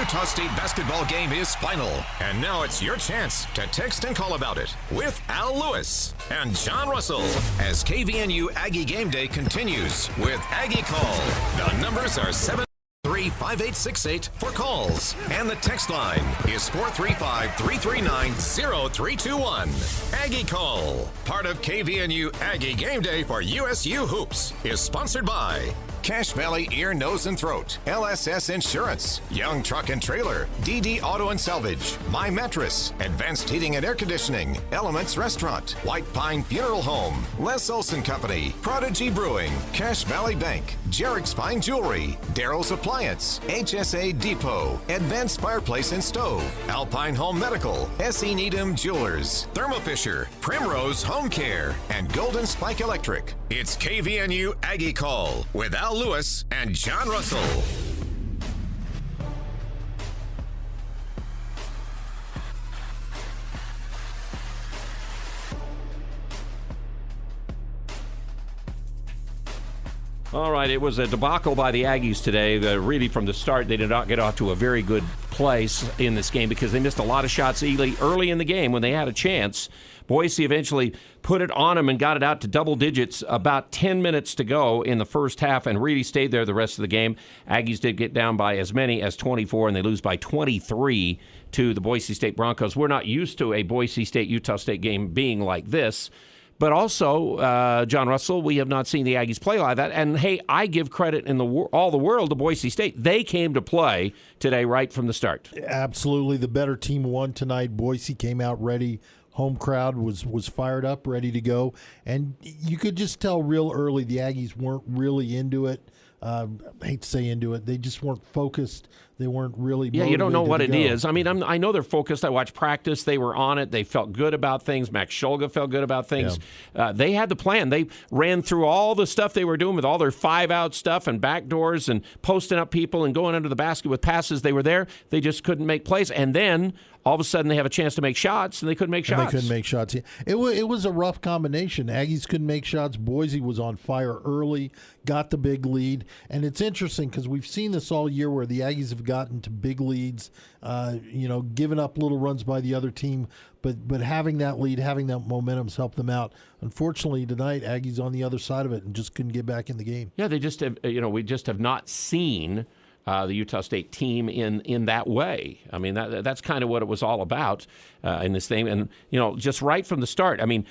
Utah State basketball game is final, and now it's your chance to text and call about it with Al Lewis and John Russell as KVNU Aggie Game Day continues with Aggie Call. The numbers are 7-3-5868 for calls, and the text line is 435-339-0321. Aggie Call, part of KVNU Aggie Game Day for USU Hoops, is sponsored by Cache Valley Ear, Nose, and Throat, LSS Insurance, Young Truck and Trailer, DD Auto and Salvage, My Mattress, Advanced Heating and Air Conditioning, Elements Restaurant, White Pine Funeral Home, Les Olson Company, Prodigy Brewing, Cache Valley Bank, Jarek's Fine Jewelry, Darrow's Appliance, HSA Depot, Advanced Fireplace and Stove, Alpine Home Medical, S.E. Needham Jewelers, Thermo Fisher, Primrose Home Care, and Golden Spike Electric. It's KVNU Aggie Call with Al Lewis and John Russell. All right, it was a debacle by the Aggies today. Really, from the start, they did not get off to a very good place in this game because they missed a lot of shots early in the game when they had a chance. Boise eventually put it on them and got it out to double digits about 10 minutes to go in the first half and really stayed there the rest of the game. Aggies did get down by as many as 24, and they lose by 23 to the Boise State Broncos. We're not used to a Boise State-Utah State game being like this. But also, John Russell, we have not seen the Aggies play like that. And, hey, I give credit in all the world to Boise State. They came to play today right from the start. Absolutely. The better team won tonight. Boise came out ready. Home crowd was fired up, ready to go. And you could just tell real early the Aggies weren't really into it. I hate to say into it. They just weren't focused. They weren't really motivated. Yeah, you don't know what it go. is. I mean, I know they're focused. I watched practice. They were on it. They felt good about things. Max Shulga felt good about things. Yeah. They had the plan. They ran through all the stuff they were doing with all their 5-out stuff and backdoors and posting up people and going under the basket with passes. They were there. They just couldn't make plays. And then all of a sudden they have a chance to make shots, and they couldn't make shots. They couldn't make shots. It was a rough combination. Aggies couldn't make shots. Boise was on fire early, got the big lead. And it's interesting because we've seen this all year where the Aggies have gotten to big leads, giving up little runs by the other team, but having that lead, having that momentum's helped them out. Unfortunately, tonight, Aggies on the other side of it and just couldn't get back in the game. Yeah, they just have, we just have not seen the Utah State team in that way. I mean, that's kind of what it was all about in this thing. And, just right from the start, I mean,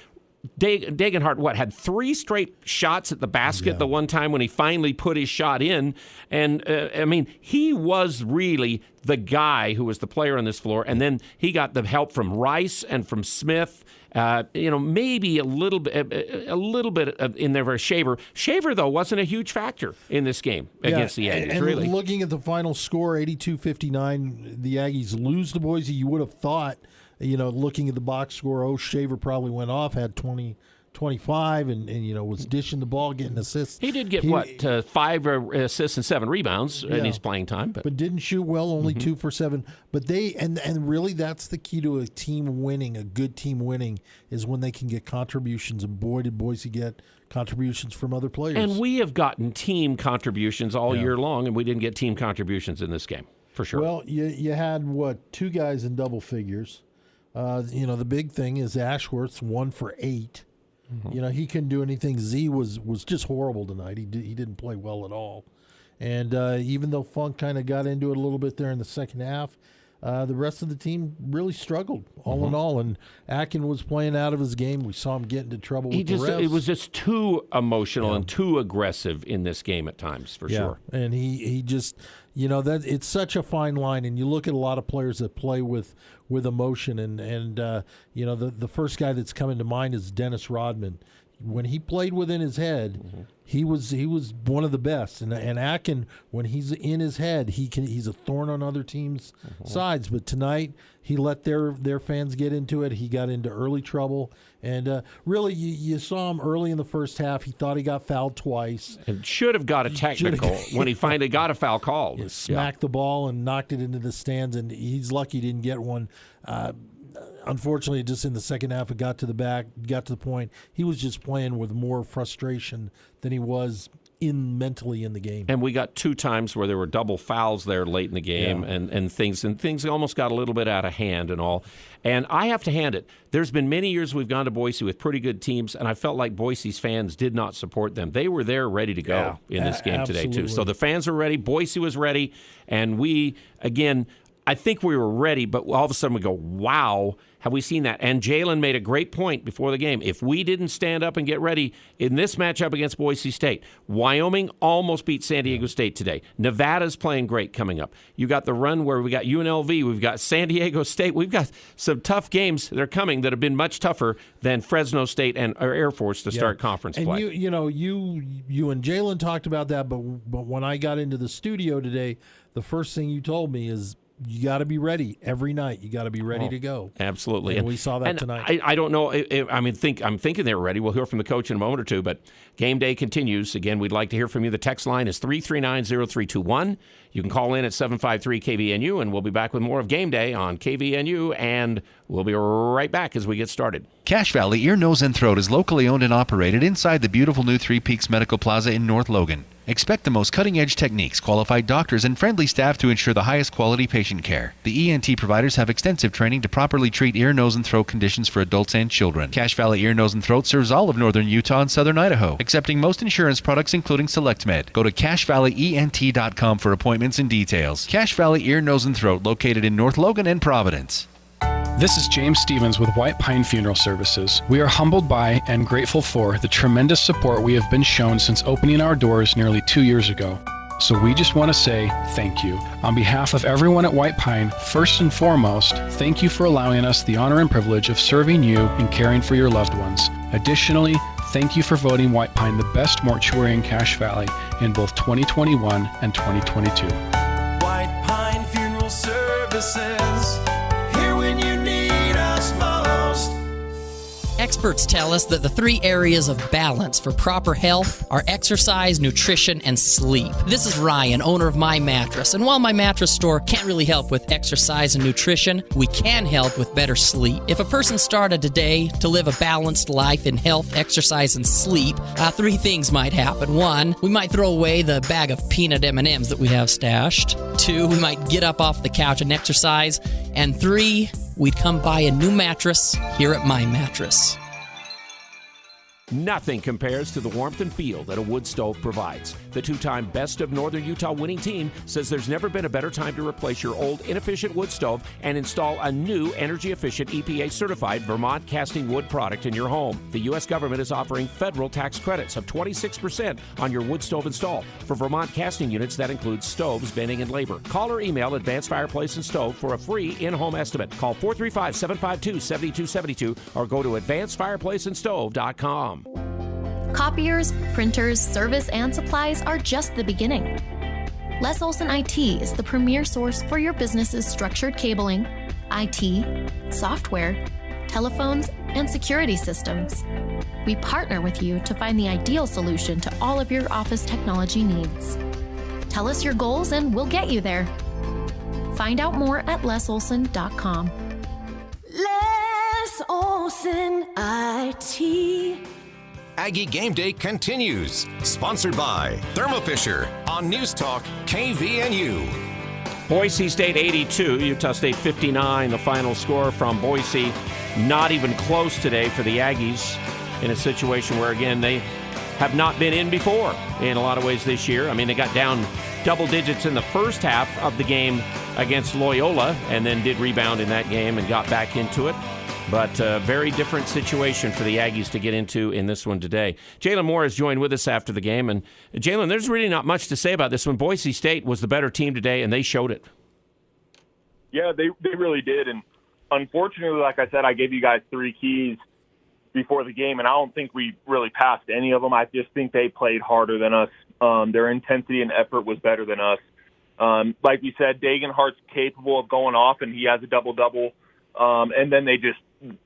Degenhardt, had 3 straight shots at the basket the one time when he finally put his shot in. And, he was really the guy who was the player on this floor. And then he got the help from Rice and from Smith. Maybe a little bit in there for Shaver. Shaver, though, wasn't a huge factor in this game against the Aggies, and really. Looking at the final score, 82-59, the Aggies lose to Boise. You would have thought, looking at the box score, Shaver probably went off, had 25 and was dishing the ball, getting assists. He did get 5 assists and 7 rebounds in his playing time, but didn't shoot well, only 2 for 7. But they and really that's the key to a team winning, a good team winning, is when they can get contributions. And boy, did Boise get contributions from other players. And we have gotten team contributions all year long, and we didn't get team contributions in this game for sure. Well, you had 2 guys in double figures. The big thing is Ashworth's 1 for 8. Mm-hmm. He couldn't do anything. Z was just horrible tonight. He didn't play well at all. And even though Funk kind of got into it a little bit there in the second half, the rest of the team really struggled, all in all. And Akin was playing out of his game. We saw him get into trouble with the refs. It was just too emotional and too aggressive in this game at times, for sure. And he just, that it's such a fine line. And you look at a lot of players that play with emotion. And the first guy that's coming to mind is Dennis Rodman. When he played within his head, he was one of the best. And Akin, when he's in his head, he's a thorn on other teams' sides. But tonight, he let their fans get into it. He got into early trouble. And really, you saw him early in the first half. He thought he got fouled twice. And should have got a technical when he finally got a foul called. He smacked the ball and knocked it into the stands, and he's lucky he didn't get one. Unfortunately, just in the second half, it got to the point. He was just playing with more frustration than he was mentally in the game. And we got 2 times where there were double fouls there late in the game, and things almost got a little bit out of hand and all. And I have to hand it. There's been many years we've gone to Boise with pretty good teams, and I felt like Boise's fans did not support them. They were there ready to go in this game today, too. So the fans were ready. Boise was ready. And we, again, I think we were ready, but all of a sudden we go, wow, have we seen that? And Jalen made a great point before the game. If we didn't stand up and get ready in this matchup against Boise State, Wyoming almost beat San Diego State today. Nevada's playing great coming up. You got the run where we got UNLV, we've got San Diego State. We've got some tough games that are coming that have been much tougher than Fresno State and Air Force to start conference play. And you and Jalen talked about that, but when I got into the studio today, the first thing you told me is, you got to be ready every night. You got to be ready to go. Absolutely, and we saw that tonight. I don't know. I'm thinking they're ready. We'll hear from the coach in a moment or two. But game day continues. Again, we'd like to hear from you. The text line is 339-0321. You can call in at 753-KVNU, and we'll be back with more of Game Day on KVNU, and we'll be right back as we get started. Cache Valley Ear, Nose, and Throat is locally owned and operated inside the beautiful new Three Peaks Medical Plaza in North Logan. Expect the most cutting-edge techniques, qualified doctors, and friendly staff to ensure the highest quality patient care. The ENT providers have extensive training to properly treat ear, nose, and throat conditions for adults and children. Cache Valley Ear, Nose, and Throat serves all of northern Utah and southern Idaho, accepting most insurance products including SelectMed. Go to CacheValleyENT.com for appointments and details. Cache Valley Ear, Nose, and Throat, located in North Logan and Providence. This is James Stevens with White Pine Funeral Services. We are humbled by and grateful for the tremendous support we have been shown since opening our doors nearly 2 years ago. So we just want to say thank you. On behalf of everyone at White Pine, first and foremost, thank you for allowing us the honor and privilege of serving you and caring for your loved ones. Additionally, thank you for voting White Pine the best mortuary in Cache Valley in both 2021 and 2022. White Pine Funeral Services, here when you need us most. Experts tell us that the 3 areas of balance for proper health are exercise, nutrition, and sleep. This is Ryan, owner of My Mattress, and while My Mattress store can't really help with exercise and nutrition, we can help with better sleep. If a person started today to live a balanced life in health, exercise, and sleep, 3 things might happen. 1, we might throw away the bag of peanut M&Ms that we have stashed. 2, we might get up off the couch and exercise. And 3, we'd come buy a new mattress here at My Mattress. Nothing compares to the warmth and feel that a wood stove provides. The 2-time Best of Northern Utah winning team says there's never been a better time to replace your old inefficient wood stove and install a new energy-efficient EPA-certified Vermont casting wood product in your home. The U.S. government is offering federal tax credits of 26% on your wood stove install. For Vermont casting units, that includes stoves, venting, and labor. Call or email Advanced Fireplace and Stove for a free in-home estimate. Call 435-752-7272 or go to advancedfireplaceandstove.com. Copiers, printers, service, and supplies are just the beginning. Les Olson IT is the premier source for your business's structured cabling, IT, software, telephones, and security systems. We partner with you to find the ideal solution to all of your office technology needs. Tell us your goals and we'll get you there. Find out more at lesolson.com. Les Olson IT. Aggie Game Day continues. Sponsored by Thermo Fisher on News Talk KVNU. Boise State 82, Utah State 59, the final score from Boise. Not even close today for the Aggies in a situation where, again, they have not been in before in a lot of ways this year. I mean, they got down double digits in the first half of the game against Loyola and then did rebound in that game and got back into it. But a very different situation for the Aggies to get into in this one today. Jalen Moore has joined with us after the game. And Jalen, there's really not much to say about this one. Boise State was the better team today, and they showed it. Yeah, they really did. And unfortunately, like I said, I gave you guys 3 keys before the game, and I don't think we really passed any of them. I just think they played harder than us. Their intensity and effort was better than us. Like we said, Dagenhart's capable of going off, and he has a double-double. And then they just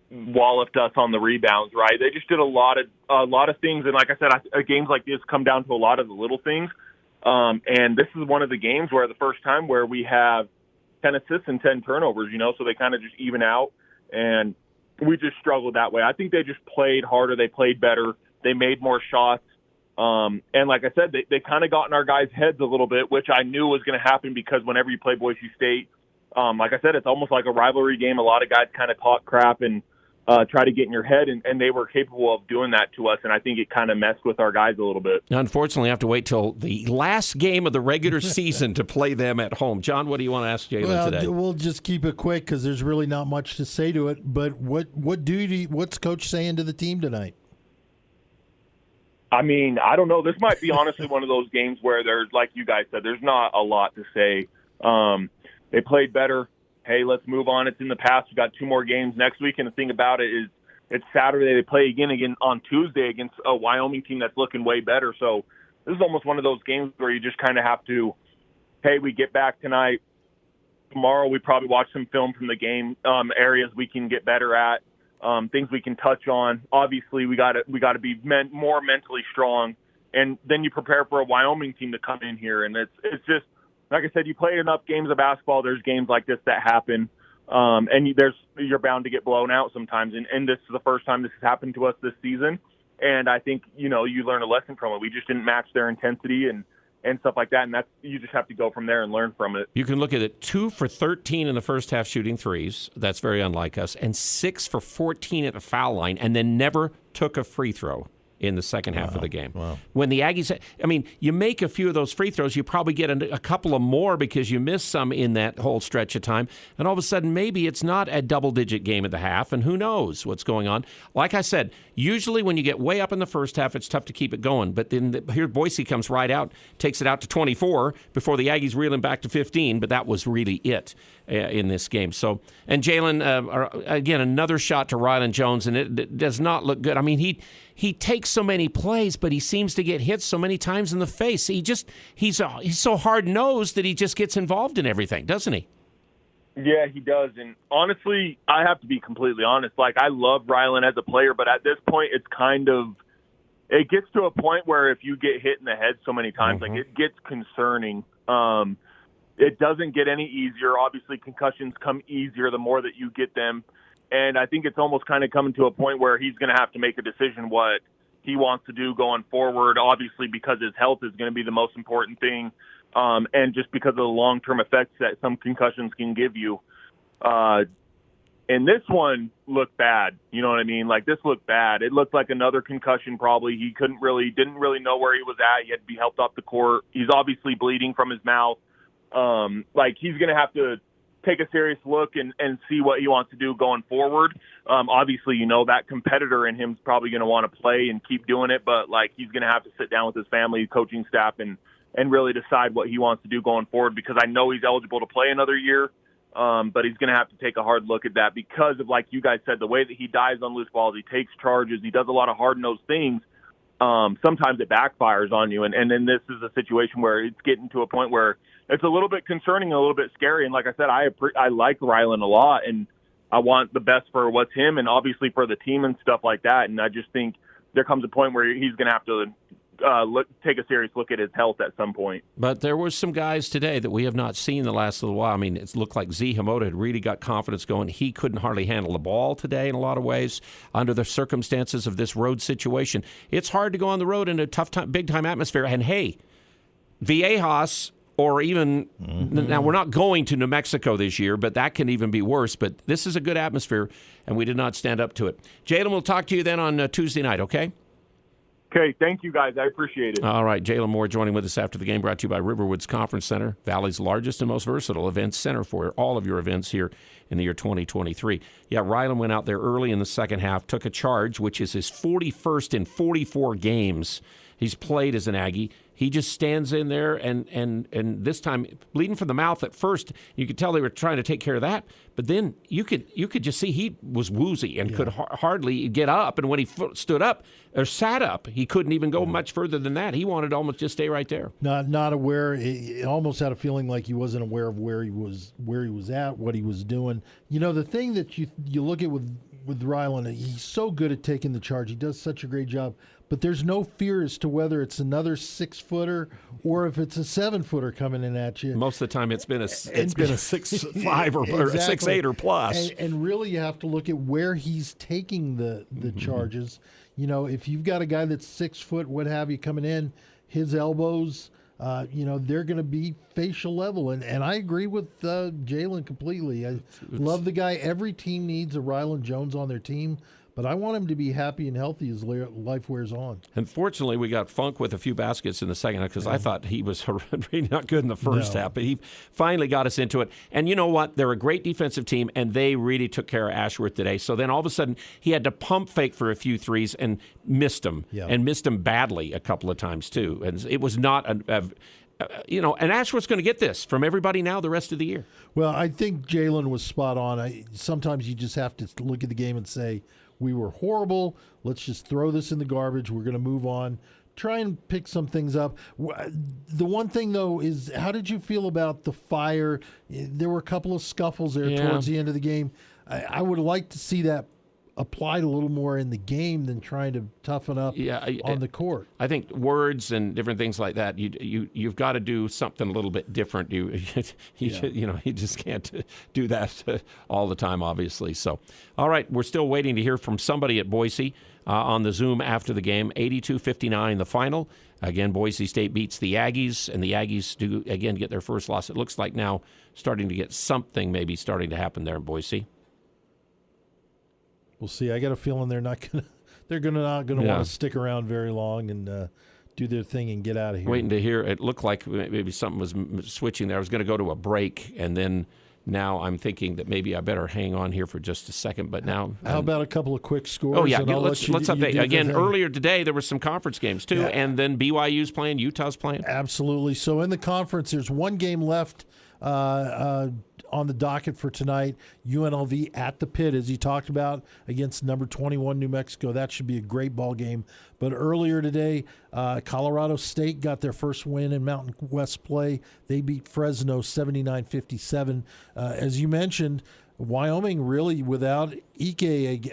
walloped us on the rebounds, right? They just did a lot of things. And like I said, games like this come down to a lot of the little things. And this is one of the games where the first time where we have 10 assists and 10 turnovers, so they kind of just even out. And we just struggled that way. I think they just played harder. They played better. They made more shots. And like I said, they kind of got in our guys' heads a little bit, which I knew was going to happen because whenever you play Boise State, like I said, it's almost like a rivalry game. A lot of guys kind of talk crap and try to get in your head, and they were capable of doing that to us, and I think it kind of messed with our guys a little bit. Unfortunately, I have to wait till the last game of the regular season to play them at home. John, what do you want to ask Jalen today? We'll just keep it quick because there's really not much to say to it, but what's Coach saying to the team tonight? I mean, I don't know. This might be honestly one of those games where there's, like you guys said, there's not a lot to say. They played better. Hey, let's move on. It's in the past. We've got 2 more games next week, and the thing about it is it's Saturday. They play again on Tuesday against a Wyoming team that's looking way better. So this is almost one of those games where you just kind of have to, hey, we get back tonight. Tomorrow we probably watch some film from the game, areas we can get better at, things we can touch on. Obviously, we got to be more mentally strong, and then you prepare for a Wyoming team to come in here, and it's just, like I said, you play enough games of basketball, there's games like this that happen, and you're bound to get blown out sometimes. And this is the first time this has happened to us this season. And I think, you learn a lesson from it. We just didn't match their intensity and stuff like that. And you just have to go from there and learn from it. You can look at it 2 for 13 in the first half shooting threes. That's very unlike us. And 6 for 14 at the foul line, and then never took a free throw in the second half of the game. Wow. When the Aggies, you make a few of those free throws, you probably get a couple of more because you miss some in that whole stretch of time. And all of a sudden, maybe it's not a double-digit game at the half, and who knows what's going on. Like I said, usually when you get way up in the first half, it's tough to keep it going. But then here Boise comes right out, takes it out to 24 before the Aggies reel him back to 15, but that was really it in this game. So, and Jalen, again, another shot to Rylan Jones, and it does not look good. I mean, he takes so many plays, but he seems to get hit so many times in the face. He's so hard-nosed that he just gets involved in everything, doesn't he? Yeah, he does. And honestly, I have to be completely honest. Like, I love Rylan as a player, but at this point, it gets to a point where if you get hit in the head so many times, like, it gets concerning. It doesn't get any easier. Obviously, concussions come easier the more that you get them. And I think it's almost kind of coming to a point where he's going to have to make a decision what he wants to do going forward, obviously, because his health is going to be the most important thing, and just because of the long-term effects that some concussions can give you. And this one looked bad. You know what I mean? Like, this looked bad. It looked like another concussion probably. He didn't really know where he was at. He had to be helped off the court. He's obviously bleeding from his mouth. He's going to have to take a serious look and see what he wants to do going forward. Obviously, that competitor in him is probably going to want to play and keep doing it, but he's going to have to sit down with his family, coaching staff, and really decide what he wants to do going forward, because I know he's eligible to play another year, but he's going to have to take a hard look at that because of, like you guys said, the way that he dives on loose balls, he takes charges, he does a lot of hard-nosed things. Sometimes it backfires on you, and then this is a situation where it's getting to a point where it's a little bit concerning, a little bit scary. And like I said, I like Rylan a lot, and I want the best for what's him and obviously for the team and stuff like that. And I just think there comes a point where he's going to have to take a serious look at his health at some point. But there were some guys today that we have not seen the last little while. I mean, it looked like Z Hamoda had really got confidence going. He couldn't hardly handle the ball today in a lot of ways under the circumstances of this road situation. It's hard to go on the road in a tough time, big-time atmosphere. And, hey, Viejas or even now we're not going to New Mexico this year, but that can even be worse. But this is a good atmosphere, and we did not stand up to it. Jalen, we'll talk to you then on Tuesday night, okay? Okay, thank you, guys. I appreciate it. All right, Jalen Moore joining with us after the game, brought to you by Riverwoods Conference Center, Valley's largest and most versatile events center for all of your events here in the year 2023. Yeah, Rylan went out there early in the second half, took a charge, which is his 41st in 44 games he's played as an Aggie. He just stands in there, and this time bleeding from the mouth at first. You could tell they were trying to take care of that, but then you could just see he was woozy and could hardly get up. And when he stood up or sat up, he couldn't even go much further than that. He wanted to almost just stay right there. Not aware. He almost had a feeling like he wasn't aware of where he was at, what he was doing. The thing that you look at with Rylan, he's so good at taking the charge. He does such a great job. But there's no fear as to whether it's another 6-footer or if it's a 7-footer coming in at you. Most of the time, it's been a 6'5" or a 6'8" or plus. And really, you have to look at where he's taking the charges. if you've got a guy that's 6 foot, what have you, coming in, his elbows, they're going to be facial level. And I agree with Jalen completely. I love the guy. Every team needs a Rylan Jones on their team, but I want him to be happy and healthy as life wears on. Unfortunately, we got Funk with a few baskets in the second half because I thought he was really not good in the first half, but he finally got us into it. And you know what? They're a great defensive team, and they really took care of Ashworth today. So then all of a sudden, he had to pump fake for a few threes and missed them, and missed them badly a couple of times too. And it was not and Ashworth's going to get this from everybody now the rest of the year. Well, I think Jalen was spot on. Sometimes you just have to look at the game and say, we were horrible. Let's just throw this in the garbage. We're going to move on. Try and pick some things up. The one thing, though, is how did you feel about the fire? There were a couple of scuffles there towards the end of the game. I would like to see that applied a little more in the game than trying to toughen up on the court. I think words and different things like that, you've got to do something a little bit different. You just can't do that all the time, obviously. So, all right, we're still waiting to hear from somebody at Boise on the Zoom after the game. 82-59 the final. Again, Boise State beats the Aggies, and the Aggies do, again, get their first loss. It looks like now starting to get something maybe starting to happen there in Boise. We'll see. I got a feeling they're not going to want to stick around very long and do their thing and get out of here. Waiting to hear. It looked like maybe something was switching there. I was going to go to a break, and then now I'm thinking that maybe I better hang on here for just a second. But now, how about a couple of quick scores? Oh yeah, let's update again. Earlier today, there were some conference games too, and then BYU's playing, Utah's playing. Absolutely. So in the conference, there's one game left on the docket for tonight. UNLV at the Pit, as you talked about, against number 21 New Mexico. That should be a great ball game. But earlier today, Colorado State got their first win in Mountain West play. They beat Fresno 79-57. As you mentioned, Wyoming really without Ike,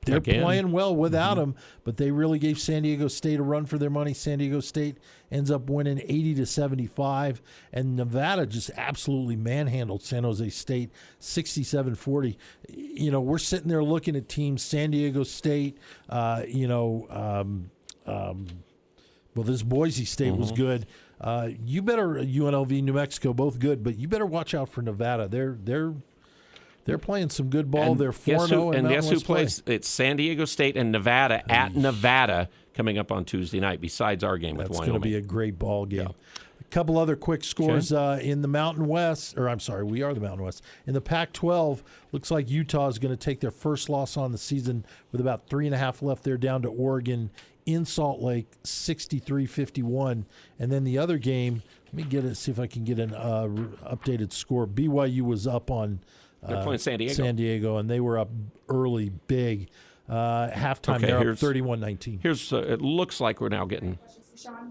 they're playing well without him, but they really gave San Diego State a run for their money. San Diego State ends up winning 80-75, and Nevada just absolutely manhandled San Jose State 67-40. We're sitting there looking at teams, San Diego State, this Boise State was good. You better, UNLV, New Mexico, both good, but you better watch out for Nevada. They're playing some good ball. They're 4-0. And guess who plays? It's San Diego State and Nevada at Nevada coming up on Tuesday night, besides our game with Wyoming. That's going to be a great ball game. Yeah. A couple other quick scores in the Mountain West. We are the Mountain West. In the Pac-12, looks like Utah is going to take their first loss on the season with about 3.5 left. They're down to Oregon in Salt Lake, 63-51. And then the other game, let me see if I can get an updated score. BYU was up on they're playing San Diego, and they were up early, big. Halftime, they're up 31-19. It looks like we're now getting.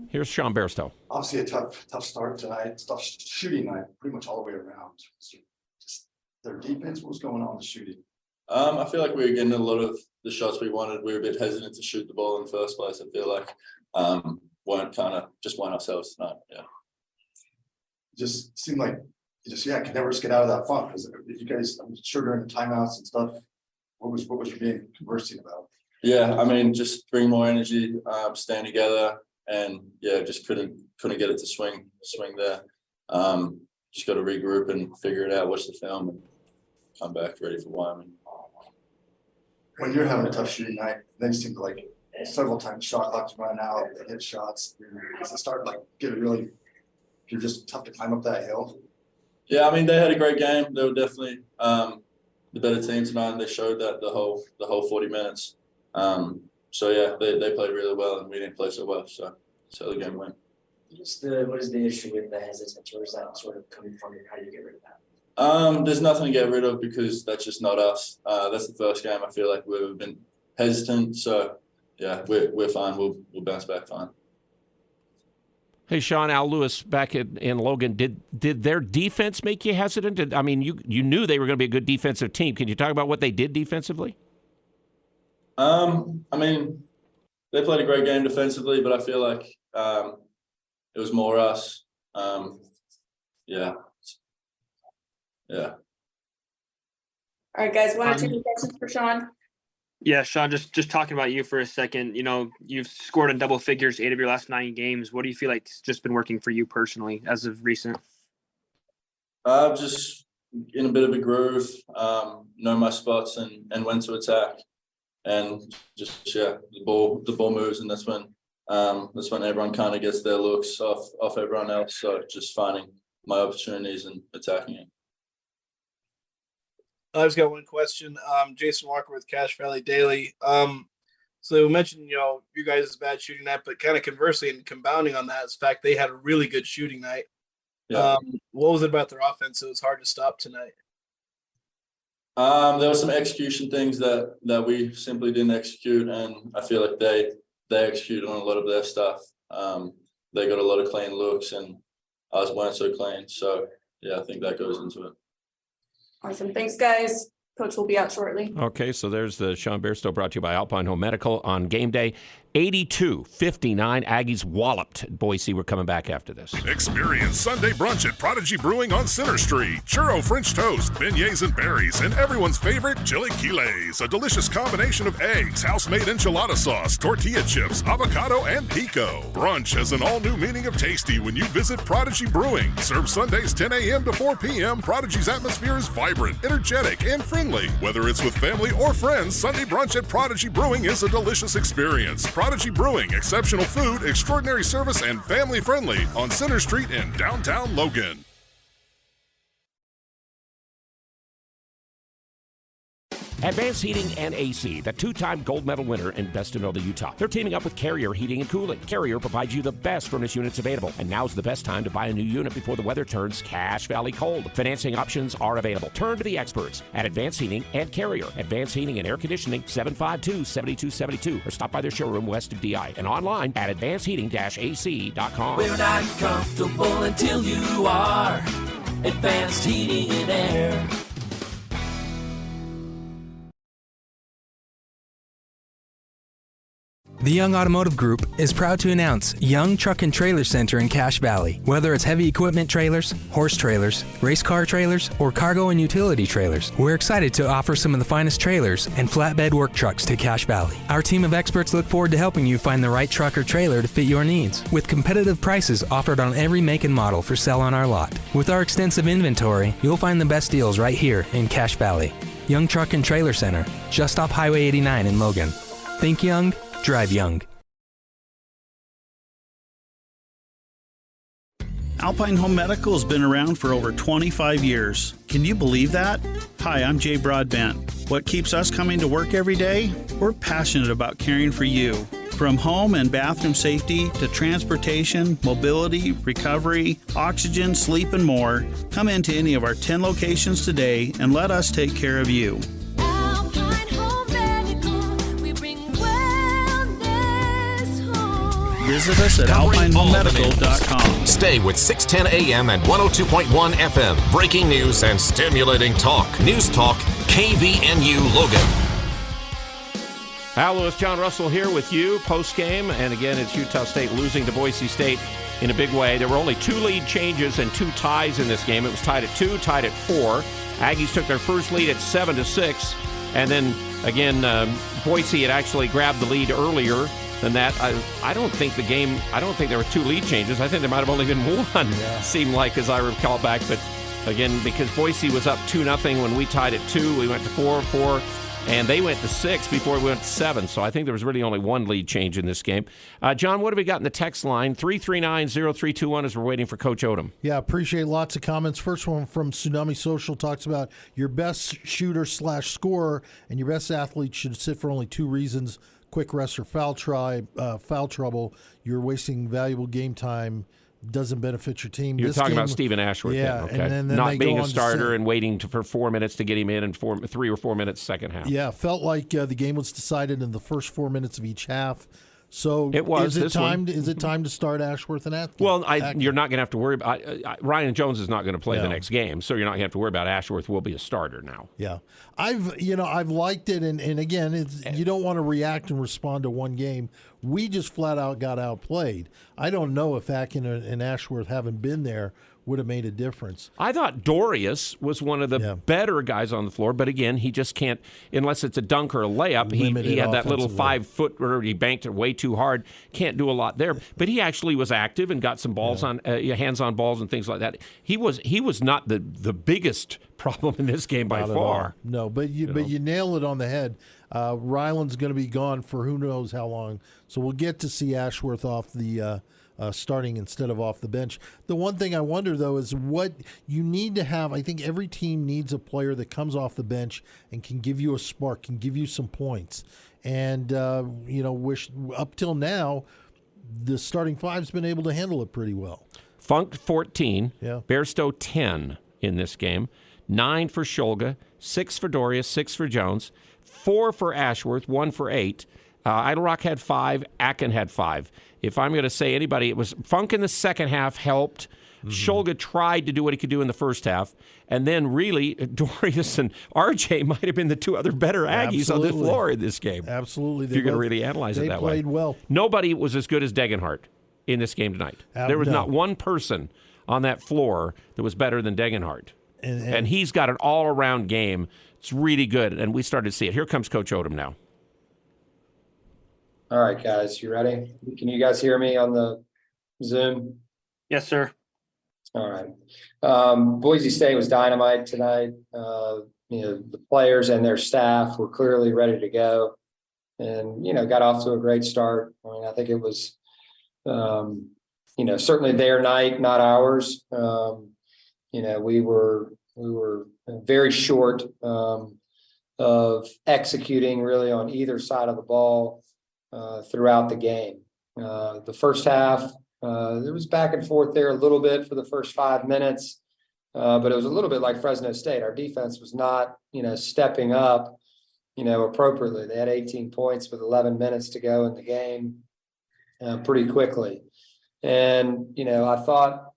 Here's Sean Bairstow. Obviously, a tough start tonight. Tough shooting night, pretty much all the way around. Just their defense. What was going on with shooting? I feel like we were getting a lot of the shots we wanted. We were a bit hesitant to shoot the ball in the first place. I feel like weren't ourselves tonight. Yeah, just seemed like. Could never just get out of that funk. Because you guys, I'm sure during the timeouts and stuff, what was you being conversing about? Yeah, I mean, just bring more energy, stand together, and just couldn't get it to swing there. Just got to regroup and figure it out, watch the film, and come back ready for Wyoming. When you're having a tough shooting night, then you seem like several times shot clocks run out, they hit shots. Does it start getting really? You're just tough to climb up that hill. Yeah, I mean, they had a great game. They were definitely the better team tonight, and they showed that the whole 40 minutes. They played really well, and we didn't play so well. So the game went. What is the issue with the hesitance? Where is that sort of coming from, and how do you get rid of that? There's nothing to get rid of because that's just not us. That's the first game I feel like we've been hesitant. So yeah, we're fine. We'll bounce back fine. Hey, Sean, Al Lewis back in Logan. Did their defense make you hesitant? You knew they were going to be a good defensive team. Can you talk about what they did defensively? I mean, they played a great game defensively, but I feel like it was more us. Yeah. All right, guys, one or two questions for Sean. Yeah, Sean, just talking about you for a second. You know, you've scored in double figures 8 of your last 9 games. What do you feel like's just been working for you personally as of recent? Just in a bit of a groove, know my spots and when to attack, and just the ball moves, and that's when everyone kind of gets their looks off everyone else. So just finding my opportunities and attacking it. I've just got one question. Jason Walker with Cache Valley Daily. So we mentioned, you guys' bad shooting night, but kind of conversely and compounding on that is the fact they had a really good shooting night. Yeah. What was it about their offense that was hard to stop tonight? There were some execution things that we simply didn't execute, and I feel like they executed on a lot of their stuff. They got a lot of clean looks, and ours weren't so clean. So yeah, I think that goes into it. Awesome. Thanks, guys. Coach will be out shortly. Okay, so there's the Sean Bairstow brought to you by Alpine Home Medical on game day. 82-59, Aggies walloped Boise. We're coming back after this. Experience Sunday brunch at Prodigy Brewing on Center Street. Churro French toast, beignets and berries, and everyone's favorite chilaquiles. A delicious combination of eggs, house-made enchilada sauce, tortilla chips, avocado, and pico. Brunch has an all-new meaning of tasty when you visit Prodigy Brewing. Served Sundays 10 a.m. to 4 p.m., Prodigy's atmosphere is vibrant, energetic, and friendly. Whether it's with family or friends, Sunday brunch at Prodigy Brewing is a delicious experience. Prodigy Brewing, exceptional food, extraordinary service, and family-friendly on Center Street in downtown Logan. Advanced Heating and AC, the 2-time gold medal winner in Best in Northern Utah. They're teaming up with Carrier Heating and Cooling. Carrier provides you the best furnace units available, and now's the best time to buy a new unit before the weather turns Cache Valley cold. Financing options are available. Turn to the experts at Advanced Heating and Carrier. Advanced Heating and Air Conditioning, 752-7272, or stop by their showroom west of DI and online at advancedheating-ac.com. We're not comfortable until you are. Advanced Heating and Air. The Young Automotive Group is proud to announce Young Truck and Trailer Center in Cache Valley. Whether it's heavy equipment trailers, horse trailers, race car trailers, or cargo and utility trailers, we're excited to offer some of the finest trailers and flatbed work trucks to Cache Valley. Our team of experts look forward to helping you find the right truck or trailer to fit your needs, with competitive prices offered on every make and model for sale on our lot. With our extensive inventory, you'll find the best deals right here in Cache Valley. Young Truck and Trailer Center, just off Highway 89 in Logan. Think young, drive young. Alpine Home Medical has been around for over 25 years. Can you believe that? Hi, I'm Jay Broadbent. What keeps us coming to work every day? We're passionate about caring for you. From home and bathroom safety to transportation, mobility, recovery, oxygen, sleep, and more, come into any of our 10 locations today and let us take care of you. Visit us at alpinehomemedical.com. Stay with 610 AM and 102.1 FM. Breaking news and stimulating talk. News Talk, KVNU Logan. Al Lewis, John Russell here with you post-game. And again, it's Utah State losing to Boise State in a big way. There were only 2 lead changes and 2 ties in this game. It was tied at 2, tied at 4. Aggies took their first lead at 7-6. And then, again, Boise had actually grabbed the lead earlier than that. I don't think there were 2 lead changes. I think there might have only been 1, seemed like, as I recall back. But again, because Boise was up 2-0 when we tied at 2, we went to 4, and they went to 6 before we went to 7. So I think there was really only 1 lead change in this game. John, what have we got in the text line? 339-0321 as we're waiting for Coach Odom. Yeah, appreciate lots of comments. First one from Tsunami Social talks about your best shooter/scorer and your best athlete should sit for only 2 reasons: quick rest or foul trouble. You're wasting valuable game time. Doesn't benefit your team. You're talking about Stephen Ashworth, yeah, okay. And then not being a starter and waiting for 4 minutes to get him in, and 3 or 4 minutes second half. Yeah, felt like the game was decided in the first 4 minutes of each half. So it was. Is it time to start Ashworth and Atkins? Well, you're not going to have to worry about Ryan Jones is not going to play the next game, so you're not going to have to worry about Ashworth will be a starter now. Yeah, I've liked it, and again, you don't want to react and respond to one game. We just flat out got outplayed. I don't know if Atkins and Ashworth haven't been there would have made a difference. I thought Dorius was one of the better guys on the floor, but again, he just can't, unless it's a dunk or a layup. He had that little 5 foot where he banked it way too hard. Can't do a lot there, but he actually was active and got some balls on hands on balls and things like that. He was not the biggest problem in this game by far. No, but you nail it on the head. Ryland's going to be gone for who knows how long, so we'll get to see Ashworth off the starting instead of off the bench. The one thing I wonder, though, is what you need to have. I think every team needs a player that comes off the bench and can give you a spark, can give you some points. And, up till now, the starting five's been able to handle it pretty well. Funk 14, Bairstow 10 in this game, 9 for Shulga, 6 for Dorius, 6 for Jones, 4 for Ashworth, 1 for 8. Idle Rock had 5, Akin had 5. If I'm going to say anybody, it was Funk in the second half helped. Shulga tried to do what he could do in the first half. And then really, Dorius and RJ might have been the 2 other better Aggies on the floor in this game. Absolutely. If you're going to really analyze it that way. They played well. Nobody was as good as Degenhart in this game tonight. There was not one person on that floor that was better than Degenhart. And he's got an all-around game. It's really good, and we started to see it. Here comes Coach Odom now. All right, guys, you ready? Can you guys hear me on the Zoom? Yes, sir. All right. Boise State was dynamite tonight. The players and their staff were clearly ready to go, and got off to a great start. I mean, I think it was, certainly their night, not ours. We were very short of executing really on either side of the ball throughout the game. The first half, there was back and forth there a little bit for the first 5 minutes, but it was a little bit like Fresno State. Our defense was not, stepping up, appropriately. They had 18 points with 11 minutes to go in the game pretty quickly. And, I thought,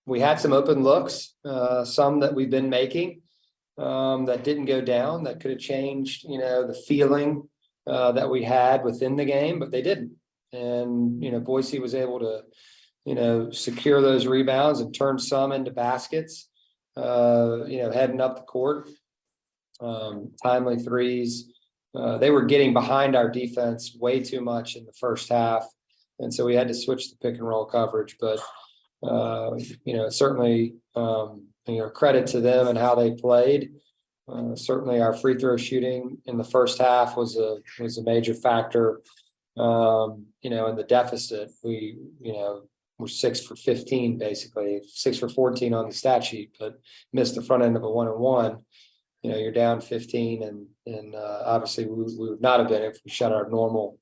we had some open looks, some that we've been making that didn't go down, that could have changed, the feeling that we had within the game, but they didn't. And, Boise was able to, secure those rebounds and turn some into baskets, heading up the court, timely threes. They were getting behind our defense way too much in the first half. And so we had to switch the pick and roll coverage, but, certainly, credit to them and how they played. Certainly our free throw shooting in the first half was a major factor. In the deficit, we, were 6 for 15, basically 6 for 14 on the stat sheet, but missed the front end of a 1-on-1. You're down 15, and obviously we would not have been if we shot our normal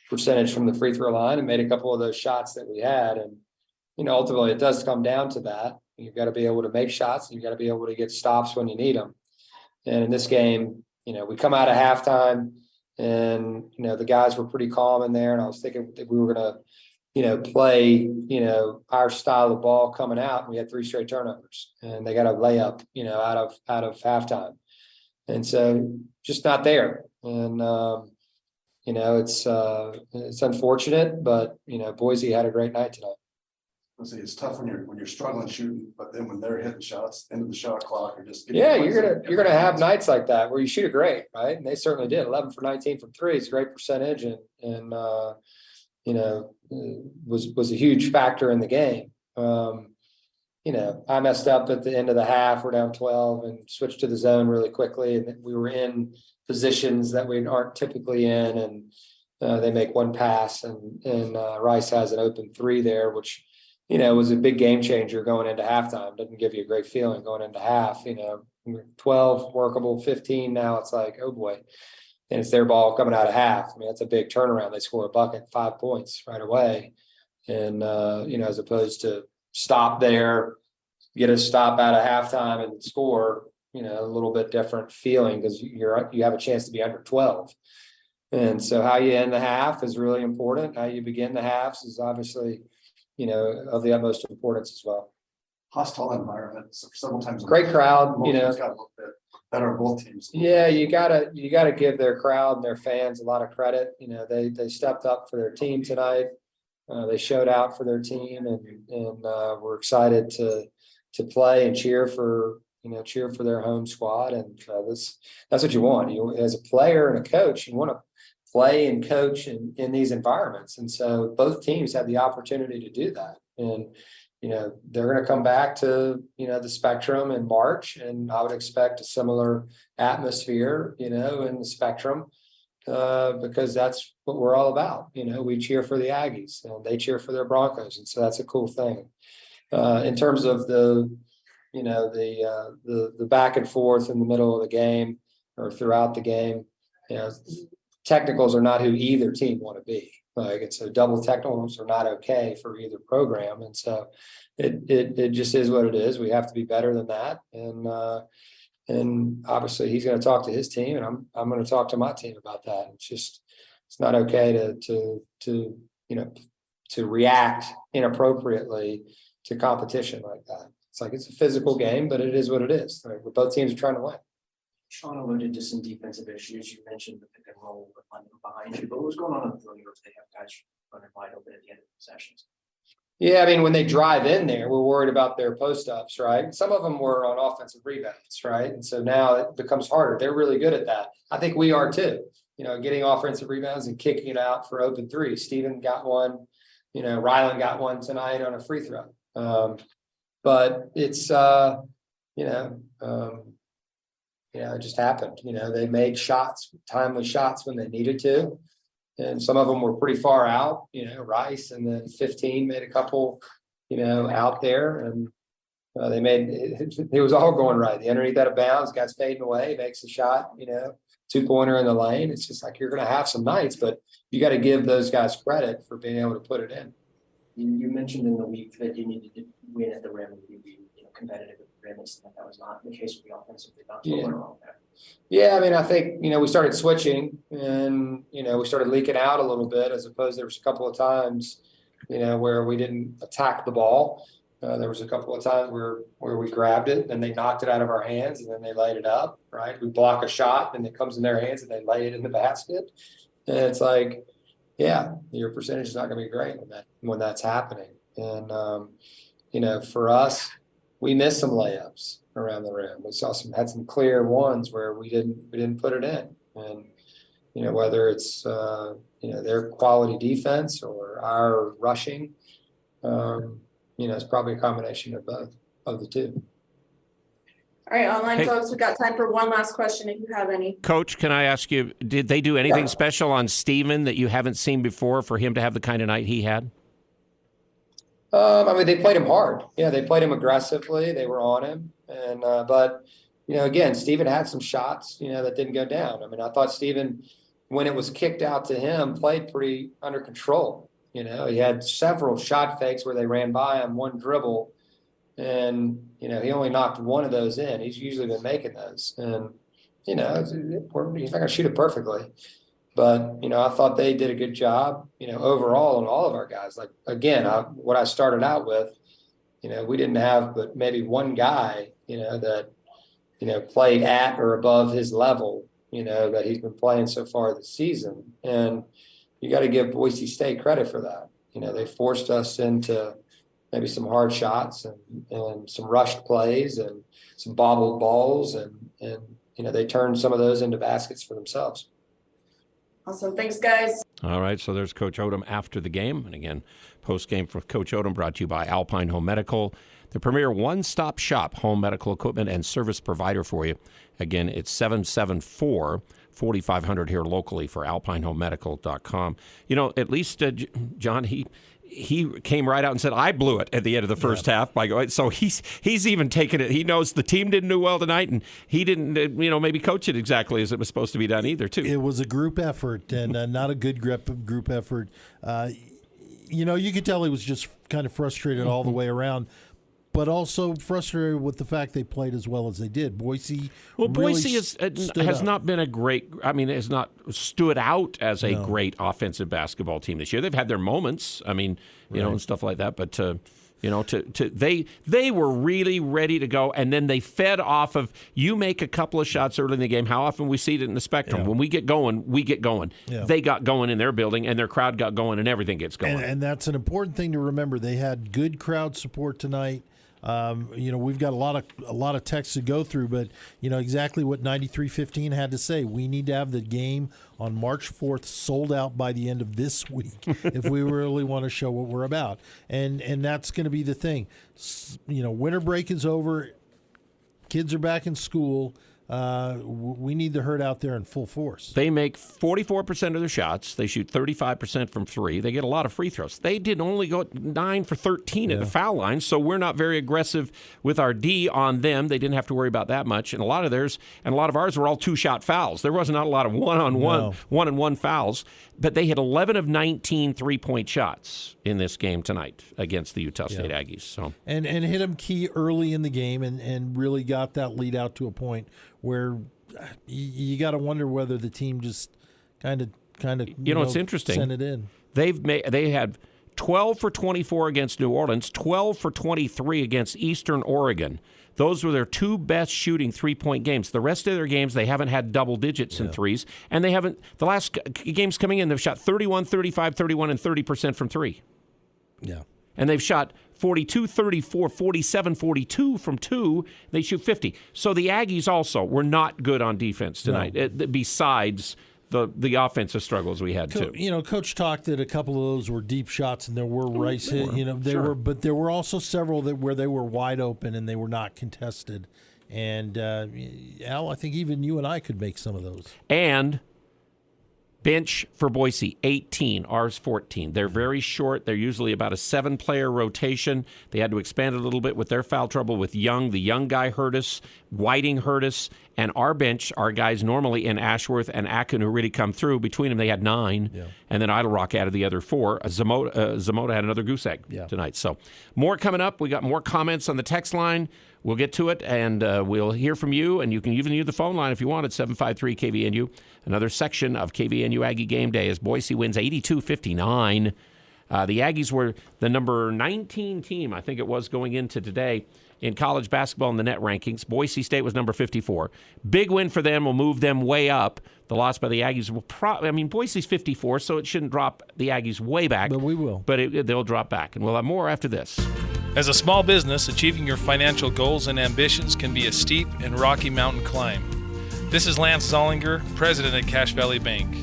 percentage from the free throw line and made a couple of those shots that we had. And ultimately it does come down to that. You've got to be able to make shots, and you've got to be able to get stops when you need them. And in this game, we come out of halftime, and the guys were pretty calm in there, and I was thinking that we were going to play our style of ball coming out, and we had 3 straight turnovers, and they got a layup out of halftime, and so just not there. And it's unfortunate, but Boise had a great night tonight. It's tough when you're struggling shooting, but then when they're hitting shots, end of the shot clock, or just you're gonna have nights like that where you shoot it great, right? And they certainly did. 11 for 19 from 3 is a great percentage, and was a huge factor in the game. I messed up at the end of the half. We're down 12 and switched to the zone really quickly, and we were in positions that we aren't typically in, and they make one pass, and Rice has an open 3 there, which was a big game changer going into halftime. Doesn't give you a great feeling going into half. 12 workable, 15 now. It's like, oh boy, and it's their ball coming out of half. I mean, that's a big turnaround. They score a bucket, 5 points right away, and as opposed to stop there, get a stop out of halftime and score. A little bit different feeling because you have a chance to be under 12. And so how you end the half is really important. How you begin the halves is obviously, of the utmost importance as well. Hostile environment several times. Great crowd, got a little bit better on both teams. Yeah, you gotta give their crowd and their fans a lot of credit. They stepped up for their team tonight. They showed out for their team, and we're excited to play and cheer for their home squad. And that's what you want. You, as a player and a coach, you want to play and coach in these environments. And so both teams had the opportunity to do that. And they're going to come back to the Spectrum in March, and I would expect a similar atmosphere in the Spectrum. Because that's what we're all about. We cheer for the Aggies and they cheer for their Broncos. And so that's a cool thing. In terms of the back and forth in the middle of the game or throughout the game, technicals are not who either team want to be. And so double technicals are not okay for either program. And so it just is what it is. We have to be better than that. And obviously he's going to talk to his team, and I'm going to talk to my team about that. It's not okay to react inappropriately to competition like that. It's a physical game, but it is what it is. Both teams are trying to win. Sean alluded to some defensive issues. You mentioned the pick and roll with London behind you, but what was going on in the perimeter if they have guys running wide open at the end of possessions? Yeah, I mean, when they drive in there, we're worried about their post-ups, right? Some of them were on offensive rebounds, right? And so now it becomes harder. They're really good at that. I think we are too, getting offensive rebounds and kicking it out for open three. Steven got one, Rylan got one tonight on a free throw. But it's, it just happened. They made timely shots when they needed to. And some of them were pretty far out, Rice, and then 15 made a couple, out there, and they made it was all going right. The underneath out of bounds, guy's fading away, makes a shot, 2-pointer in the lane. It's just like you're going to have some nights, but you got to give those guys credit for being able to put it in. You mentioned in the week that you needed to win at the rim and be competitive at the rim, and that was not the case with the offensive rebounds. What went wrong there? Yeah, I mean, I think, we started switching, and, we started leaking out a little bit, as opposed there was a couple of times, where we didn't attack the ball. There was a couple of times where we grabbed it and they knocked it out of our hands, and then they laid it up, right? We block a shot and it comes in their hands and they lay it in the basket. And it's like, yeah, your percentage is not going to be great when that's happening. And, for us, we missed some layups around the rim. We had some clear ones where we didn't put it in. And, whether it's, their quality defense or our rushing, it's probably a combination of both of the two. All right, online folks, we've got time for one last question if you have any. Coach, can I ask you, did they do anything special on Steven that you haven't seen before for him to have the kind of night he had? I mean, they played him hard. Yeah, they played him aggressively. They were on him. And, but, again, Steven had some shots, that didn't go down. I mean, I thought Steven, when it was kicked out to him, played pretty under control. He had several shot fakes where they ran by him, one dribble, and, he only knocked one of those in. He's usually been making those. And, he's not going to shoot it perfectly. But, I thought they did a good job, overall on all of our guys. Like, again, what I started out with, we didn't have but maybe one guy, that, played at or above his level, that he's been playing so far this season. And you got to give Boise State credit for that. They forced us into maybe some hard shots and some rushed plays and some bobbled balls. And they turned some of those into baskets for themselves. Awesome. Thanks, guys. All right, so there's Coach Odom after the game. And again, post-game for Coach Odom brought to you by Alpine Home Medical, the premier one-stop shop home medical equipment and service provider for you. Again, it's 774-4500 here locally for alpinehomemedical.com. At least, John, he came right out and said, I blew it at the end of the first half by going. So he's even taken it. He knows the team didn't do well tonight, and he didn't, maybe coach it exactly as it was supposed to be done either, too. It was a group effort, and not a good group effort. You could tell he was just kind of frustrated all the way around, but also frustrated with the fact they played as well as they did. Boise has not been a great, has not stood out as a great offensive basketball team this year. They've had their moments, and stuff like that. But, You know, they were really ready to go, and then they fed off of you make a couple of shots early in the game. How often we see it in the Spectrum? Yeah. When we get going, we get going. Yeah. They got going in their building, and their crowd got going, and everything gets going. And that's an important thing to remember. They had good crowd support tonight. You know, we've got a lot of text to go through, but you know exactly what 9315 had to say. We need to have the game on March 4th sold out by the end of this week if we really want to show what we're about. And that's going to be the thing. You know, winter break is over. Kids are back in school. We need the herd out there in full force. They make 44% of their shots. They shoot 35% from three. They get a lot of free throws. They did only go 9 for 13 at the foul line, so we're not very aggressive with our D on them. They didn't have to worry about that much. And a lot of theirs and a lot of ours were all two-shot fouls. There was not a lot of one-on-one fouls, but they hit 11 of 19 three-point shots in this game tonight against the Utah State Aggies. So and hit them key early in the game and really got that lead out to a point where you got to wonder whether the team just kind of you know it's interesting. Sent it in. They had 12 for 24 against New Orleans, 12 for 23 against Eastern Oregon. Those were their two best shooting three-point games. The rest of their games, they haven't had double digits in threes, and they haven't. The last games coming in, they've shot 31, 35, 31, and 30% from three. Yeah. And they've shot 42, 34, 47, 42 from two. They shoot 50. So the Aggies also were not good on defense tonight, besides the offensive struggles we had, too. You know, Coach talked that a couple of those were deep shots, and there were Rice hit. You know, but there were also several where they were wide open and they were not contested. And, Al, I think even you and I could make some of those. And bench for Boise, 18, ours 14. They're very short. They're usually about a 7-player rotation. They had to expand a little bit with their foul trouble with Young. The young guy hurt us. Whiting hurt us. And our bench, our guys normally in Ashworth and Akin who really come through, between them they had 9. Yeah. And then Idle Rock added the other 4. Zamota had another goose egg tonight. So more coming up. We got more comments on the text line. We'll get to it, and we'll hear from you, and you can even use the phone line if you want at 753-KVNU. Another section of KVNU Aggie Game Day as Boise wins 82-59. The Aggies were the number 19 team, I think it was, going into today in college basketball in the net rankings. Boise State was number 54. Big win for them will move them way up. The loss by the Aggies will Boise's 54, so it shouldn't drop the Aggies way back. But we will. But they'll drop back, and we'll have more after this. As a small business, achieving your financial goals and ambitions can be a steep and rocky mountain climb. This is Lance Zollinger, president at Cache Valley Bank.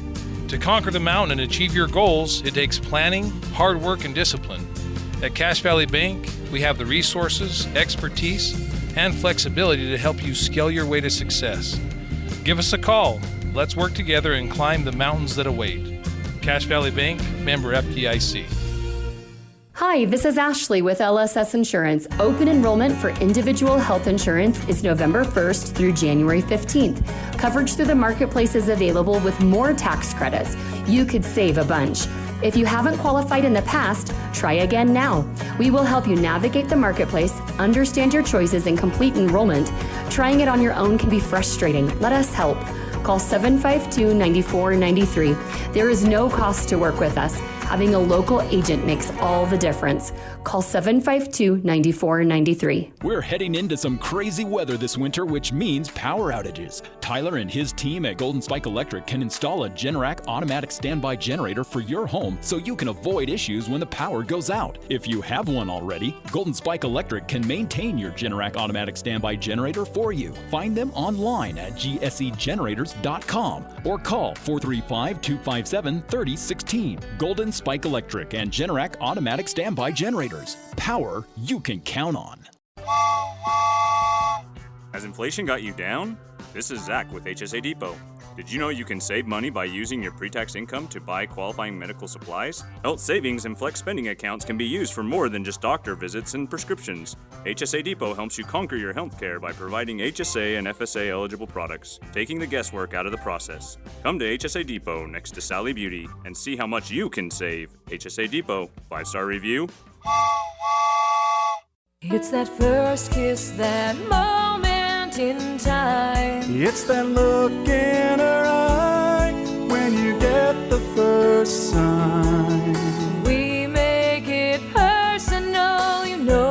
To conquer the mountain and achieve your goals, it takes planning, hard work, and discipline. At Cache Valley Bank, we have the resources, expertise, and flexibility to help you scale your way to success. Give us a call. Let's work together and climb the mountains that await. Cache Valley Bank, member FDIC. Hi, this is Ashley with LSS Insurance. Open enrollment for individual health insurance is November 1st through January 15th. Coverage through the marketplace is available with more tax credits. You could save a bunch. If you haven't qualified in the past, try again now. We will help you navigate the marketplace, understand your choices, and complete enrollment. Trying it on your own can be frustrating. Let us help. Call 752-9493. There is no cost to work with us. Having a local agent makes all the difference. Call 752-9493. We're heading into some crazy weather this winter, which means power outages. Tyler and his team at Golden Spike Electric can install a Generac automatic standby generator for your home so you can avoid issues when the power goes out. If you have one already, Golden Spike Electric can maintain your Generac automatic standby generator for you. Find them online at gsegenerators.com or call 435-257-3016. Golden Spike Electric and Generac automatic standby generators. Power you can count on. Has inflation got you down? This is Zach with HSA Depot. Did you know you can save money by using your pre-tax income to buy qualifying medical supplies? Health savings and flex spending accounts can be used for more than just doctor visits and prescriptions. HSA Depot helps you conquer your health care by providing HSA and FSA eligible products, taking the guesswork out of the process. Come to HSA Depot next to Sally Beauty and see how much you can save. HSA Depot, 5-star review. It's that first kiss, that moment in time. It's that look in her eye when you get the first sign. We make it personal, you know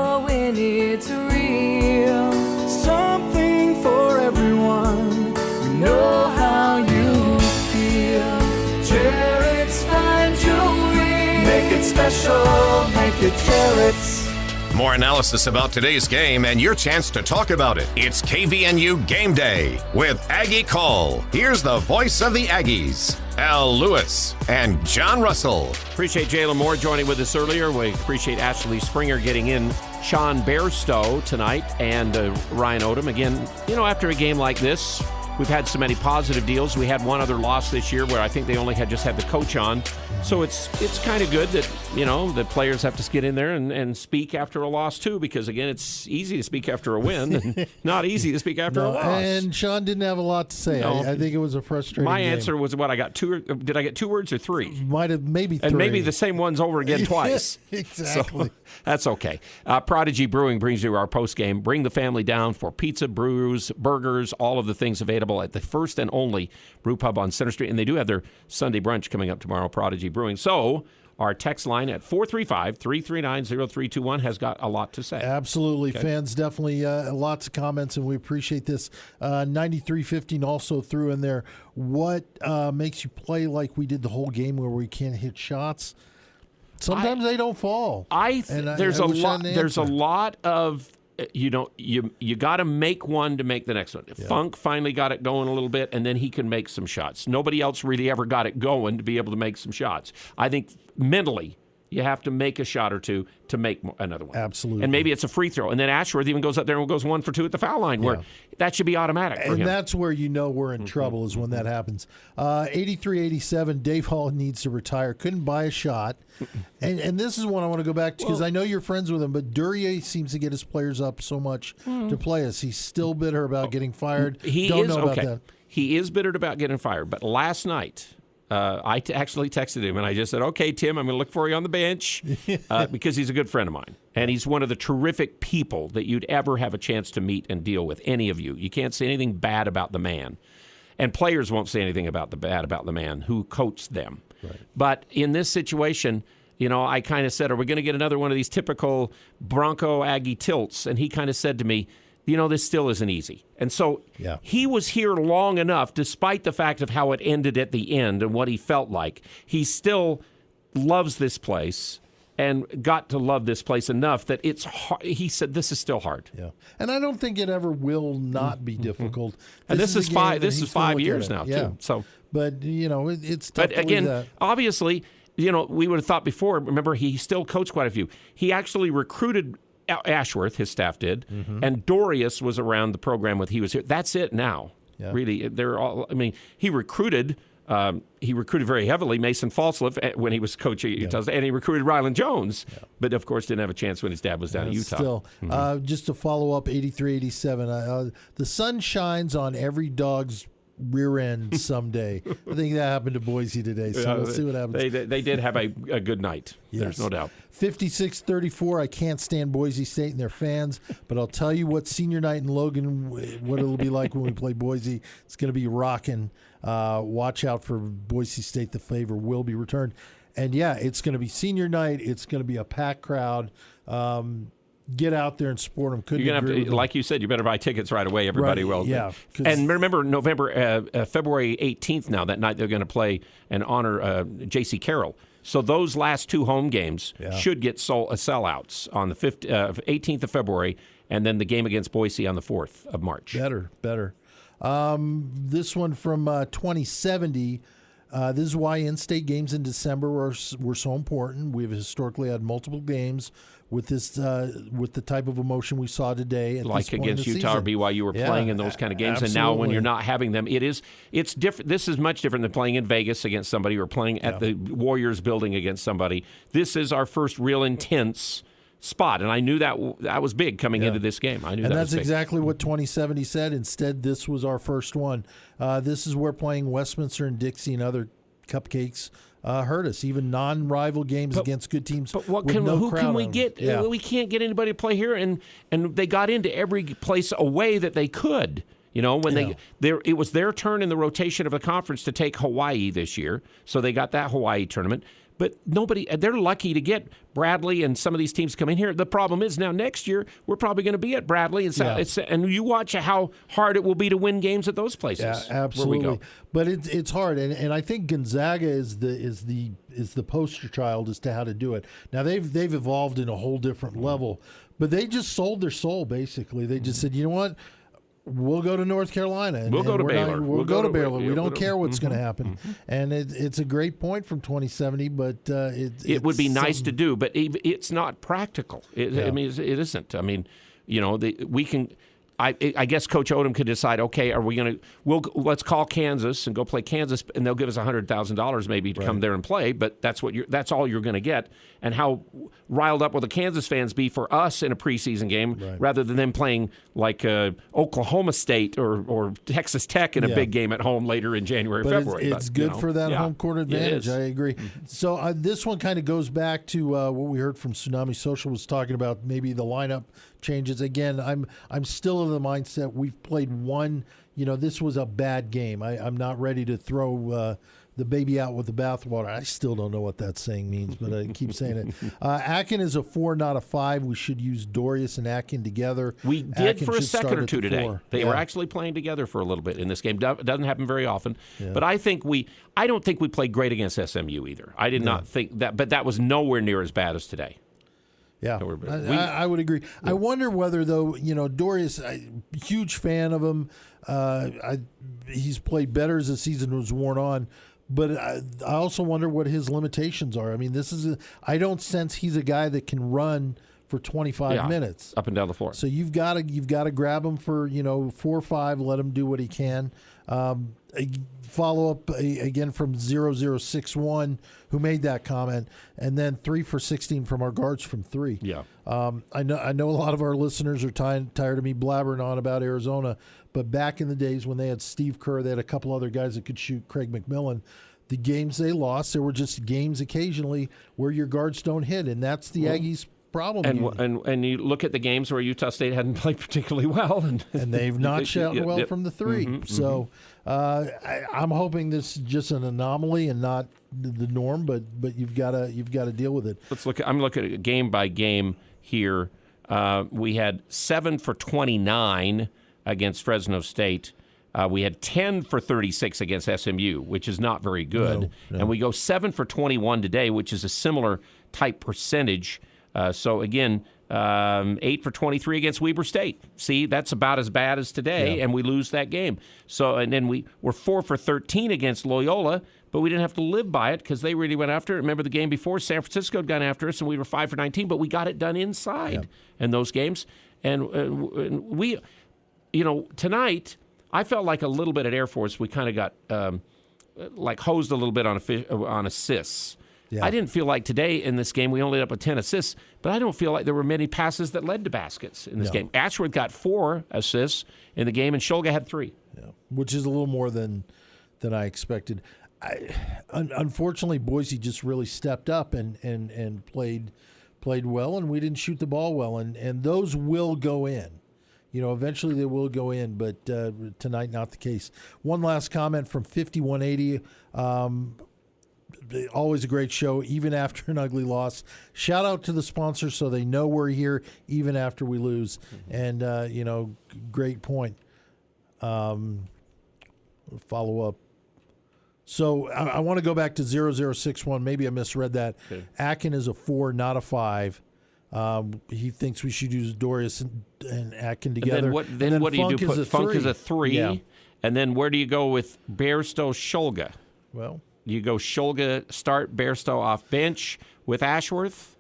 special, make it Jarrett's. More analysis about today's game and your chance to talk about it. It's KVNU Game Day with Aggie Call. Here's the voice of the Aggies, Al Lewis and John Russell. Appreciate Jalen Moore joining with us earlier. We appreciate Ashley Springer getting in. Sean Bairstow tonight and Ryan Odom. Again, after a game like this, we've had so many positive deals. We had one other loss this year where I think they only just had the coach on. So it's kind of good that, the players have to get in there and speak after a loss too, because again, it's easy to speak after a win and not easy to speak after a loss. And Sean didn't have a lot to say. No. I think it was a frustrating My game. answer was what I got did I get 2 words or 3? Might have maybe 3. And maybe the same ones over again twice. Exactly. So, that's okay. Prodigy Brewing brings you our post game. Bring the family down for pizza, brews, burgers, all of the things available at the first and only brew pub on Center Street. And they do have their Sunday brunch coming up tomorrow, Prodigy Brewing. So our text line at 435-339-0321 has got a lot to say. Absolutely. Okay. Fans definitely lots of comments, and we appreciate this. 9315 also threw in there, what makes you play like we did the whole game where we can't hit shots? Sometimes they don't fall. There's a lot of you got to make one to make the next one. Yeah. Funk finally got it going a little bit, and then he can make some shots. Nobody else really ever got it going to be able to make some shots. I think mentally you have to make a shot or two to make another one. Absolutely. And maybe it's a free throw. And then Ashworth even goes up there and goes 1 for 2 at the foul line, where that should be automatic for him. And that's where we're in trouble is when that happens. 83-87, Dave Hall needs to retire. Couldn't buy a shot. And this is one I want to go back to because I know you're friends with him, but Duryea seems to get his players up so much to play us. He's still bitter about getting fired. Don't know about that. He is bitter about getting fired. But last night, I actually texted him, and I just said, okay, Tim, I'm going to look for you on the bench because he's a good friend of mine. And he's one of the terrific people that you'd ever have a chance to meet and deal with, any of you. You can't say anything bad about the man. And players won't say anything bad about the man who coached them. Right. But in this situation, I kind of said, are we going to get another one of these typical Bronco Aggie tilts? And he kind of said to me, this still isn't easy. And so he was here long enough, despite the fact of how it ended at the end and what he felt like. He still loves this place and got to love this place enough that it's hard. He said, this is still hard. Yeah. And I don't think it ever will not be difficult. And this is 5 years now, too. So, but, it's tough. But again, obviously, we would have thought before, remember, he still coached quite a few. He actually recruited Ashworth, his staff did, and Dorius was around the program when he was here. That's it now. Yeah. Really, they're all. I mean, he recruited very heavily Mason Falsliff when he was coach at Utah, and he recruited Rylan Jones, but of course didn't have a chance when his dad was down at Utah. Still, just to follow up, 83-87. The sun shines on every dog's rear end someday. I think that happened to Boise today, so we'll see what happens. They did have a good night. Yes. There's no doubt. 56-34. I can't stand Boise State and their fans, but I'll tell you what senior night in Logan, what it'll be like when we play Boise. It's going to be rocking. Watch out for Boise State. The favor will be returned. And, it's going to be senior night. It's going to be a packed crowd. Get out there and support them. You're gonna have to, like you said, you better buy tickets right away. Everybody will. Yeah. And remember, February 18th now, that night they're going to play and honor J.C. Carroll. So those last 2 home games should get sellouts on the 18th of February, and then the game against Boise on the 4th of March. Better. This one from 2070. This is why in-state games in December were so important. We've historically had multiple games with this with the type of emotion we saw today. Like against Utah or BYU were playing in those kind of games, and now when you're not having them, it's different. This is much different than playing in Vegas against somebody or playing at the Warriors building against somebody. This is our first real intense spot, and I knew that was big coming into this game. I knew and that that's was big. Exactly what 2070 said. Instead, this was our first one. This is where playing Westminster and Dixie and other cupcakes hurt us. Even non-rival games against good teams. But who can we get? We can't get anybody to play here, and they got into every place away that they could. When it was their turn in the rotation of the conference to take Hawaii this year, so they got that Hawaii tournament. but nobody. They're lucky to get Bradley and some of these teams come in here. The problem is now next year we're probably going to be at Bradley, and you watch how hard it will be to win games at those places. Yeah, absolutely. But it's hard, and I think Gonzaga is the poster child as to how to do it. Now they've evolved in a whole different level, but they just sold their soul basically. They just said, you know what? We'll go to North Carolina. We'll go to Baylor. We'll go to Baylor. We don't care what's going to happen. And it's a great point from 2070, but it would be nice to do, but it's not practical. I mean, it isn't. I mean, we can. I guess Coach Odom could decide. Okay, are we going to? Let's call Kansas and go play Kansas, and they'll give us $100,000 maybe to come there and play. But that's all you're going to get. And how riled up will the Kansas fans be for us in a preseason game rather than them playing like Oklahoma State or Texas Tech in a big game at home later in January, February. It's good for that home court advantage. I agree. So this one kind of goes back to what we heard from Tsunami Social was talking about maybe the lineup changes. Again, I'm still of the mindset we've played one. This was a bad game. I'm not ready to throw the baby out with the bathwater. I still don't know what that saying means, but I keep saying it. Akin is a 4, not a 5. We should use Dorius and Akin together. We did for a second or two today. They were actually playing together for a little bit in this game. It doesn't happen very often. But I don't think we played great against SMU either. I did not think that, but that was nowhere near as bad as today. Yeah, I would agree. Yeah. I wonder whether, though, Dorius, huge fan of him. He's played better as the season was worn on. But I also wonder what his limitations are. I mean, I don't sense he's a guy that can run for 25 minutes up and down the floor. So you've got to grab him for 4 or 5, let him do what he can. Follow up again from 0061 who made that comment, and then 3 for 16 from our guards from 3. Yeah. I know a lot of our listeners are tired of me blabbering on about Arizona, but back in the days when they had Steve Kerr, they had a couple other guys that could shoot, Craig McMillan. The games they lost, there were just games occasionally where your guards don't hit, and that's the Aggies' problem. And you look at the games where Utah State hadn't played particularly well, and they've not shot well from the 3. So I'm hoping this is just an anomaly and not the norm. But you've got to deal with it. I'm looking at it game by game here. We had 7 for 29 against Fresno State. We had 10 for 36 against SMU, which is not very good. No. And we go 7 for 21 today, which is a similar type percentage. So again, 8 for 23 against Weber State. See, that's about as bad as today, and we lose that game. So, and then we're 4 for 13 against Loyola, but we didn't have to live by it because they really went after it. Remember the game before, San Francisco had gone after us, and we were 5 for 19, but we got it done inside in those games. And we, tonight, I felt like a little bit at Air Force. We kind of got hosed a little bit on assists. Yeah. I didn't feel like today in this game we only ended up with 10 assists, but I don't feel like there were many passes that led to baskets in this game. Ashworth got 4 assists in the game, and Shulga had 3. Yeah, which is a little more than I expected. Unfortunately, Boise just really stepped up and played well, and we didn't shoot the ball well, and those will go in. Eventually they will go in, but tonight not the case. One last comment from 5180. Always a great show, even after an ugly loss. Shout out to the sponsors so they know we're here even after we lose. And, great point. Follow up. So I want to go back to 0061. Maybe I misread that. Okay. Akin is a 4, not a 5. He thinks we should use Dorius and Akin together. And then what do you do? Put Funk as a 3. And then where do you go with Bairstow, Shulga? Well, you go Shulga start, Bairstow off bench with Ashworth?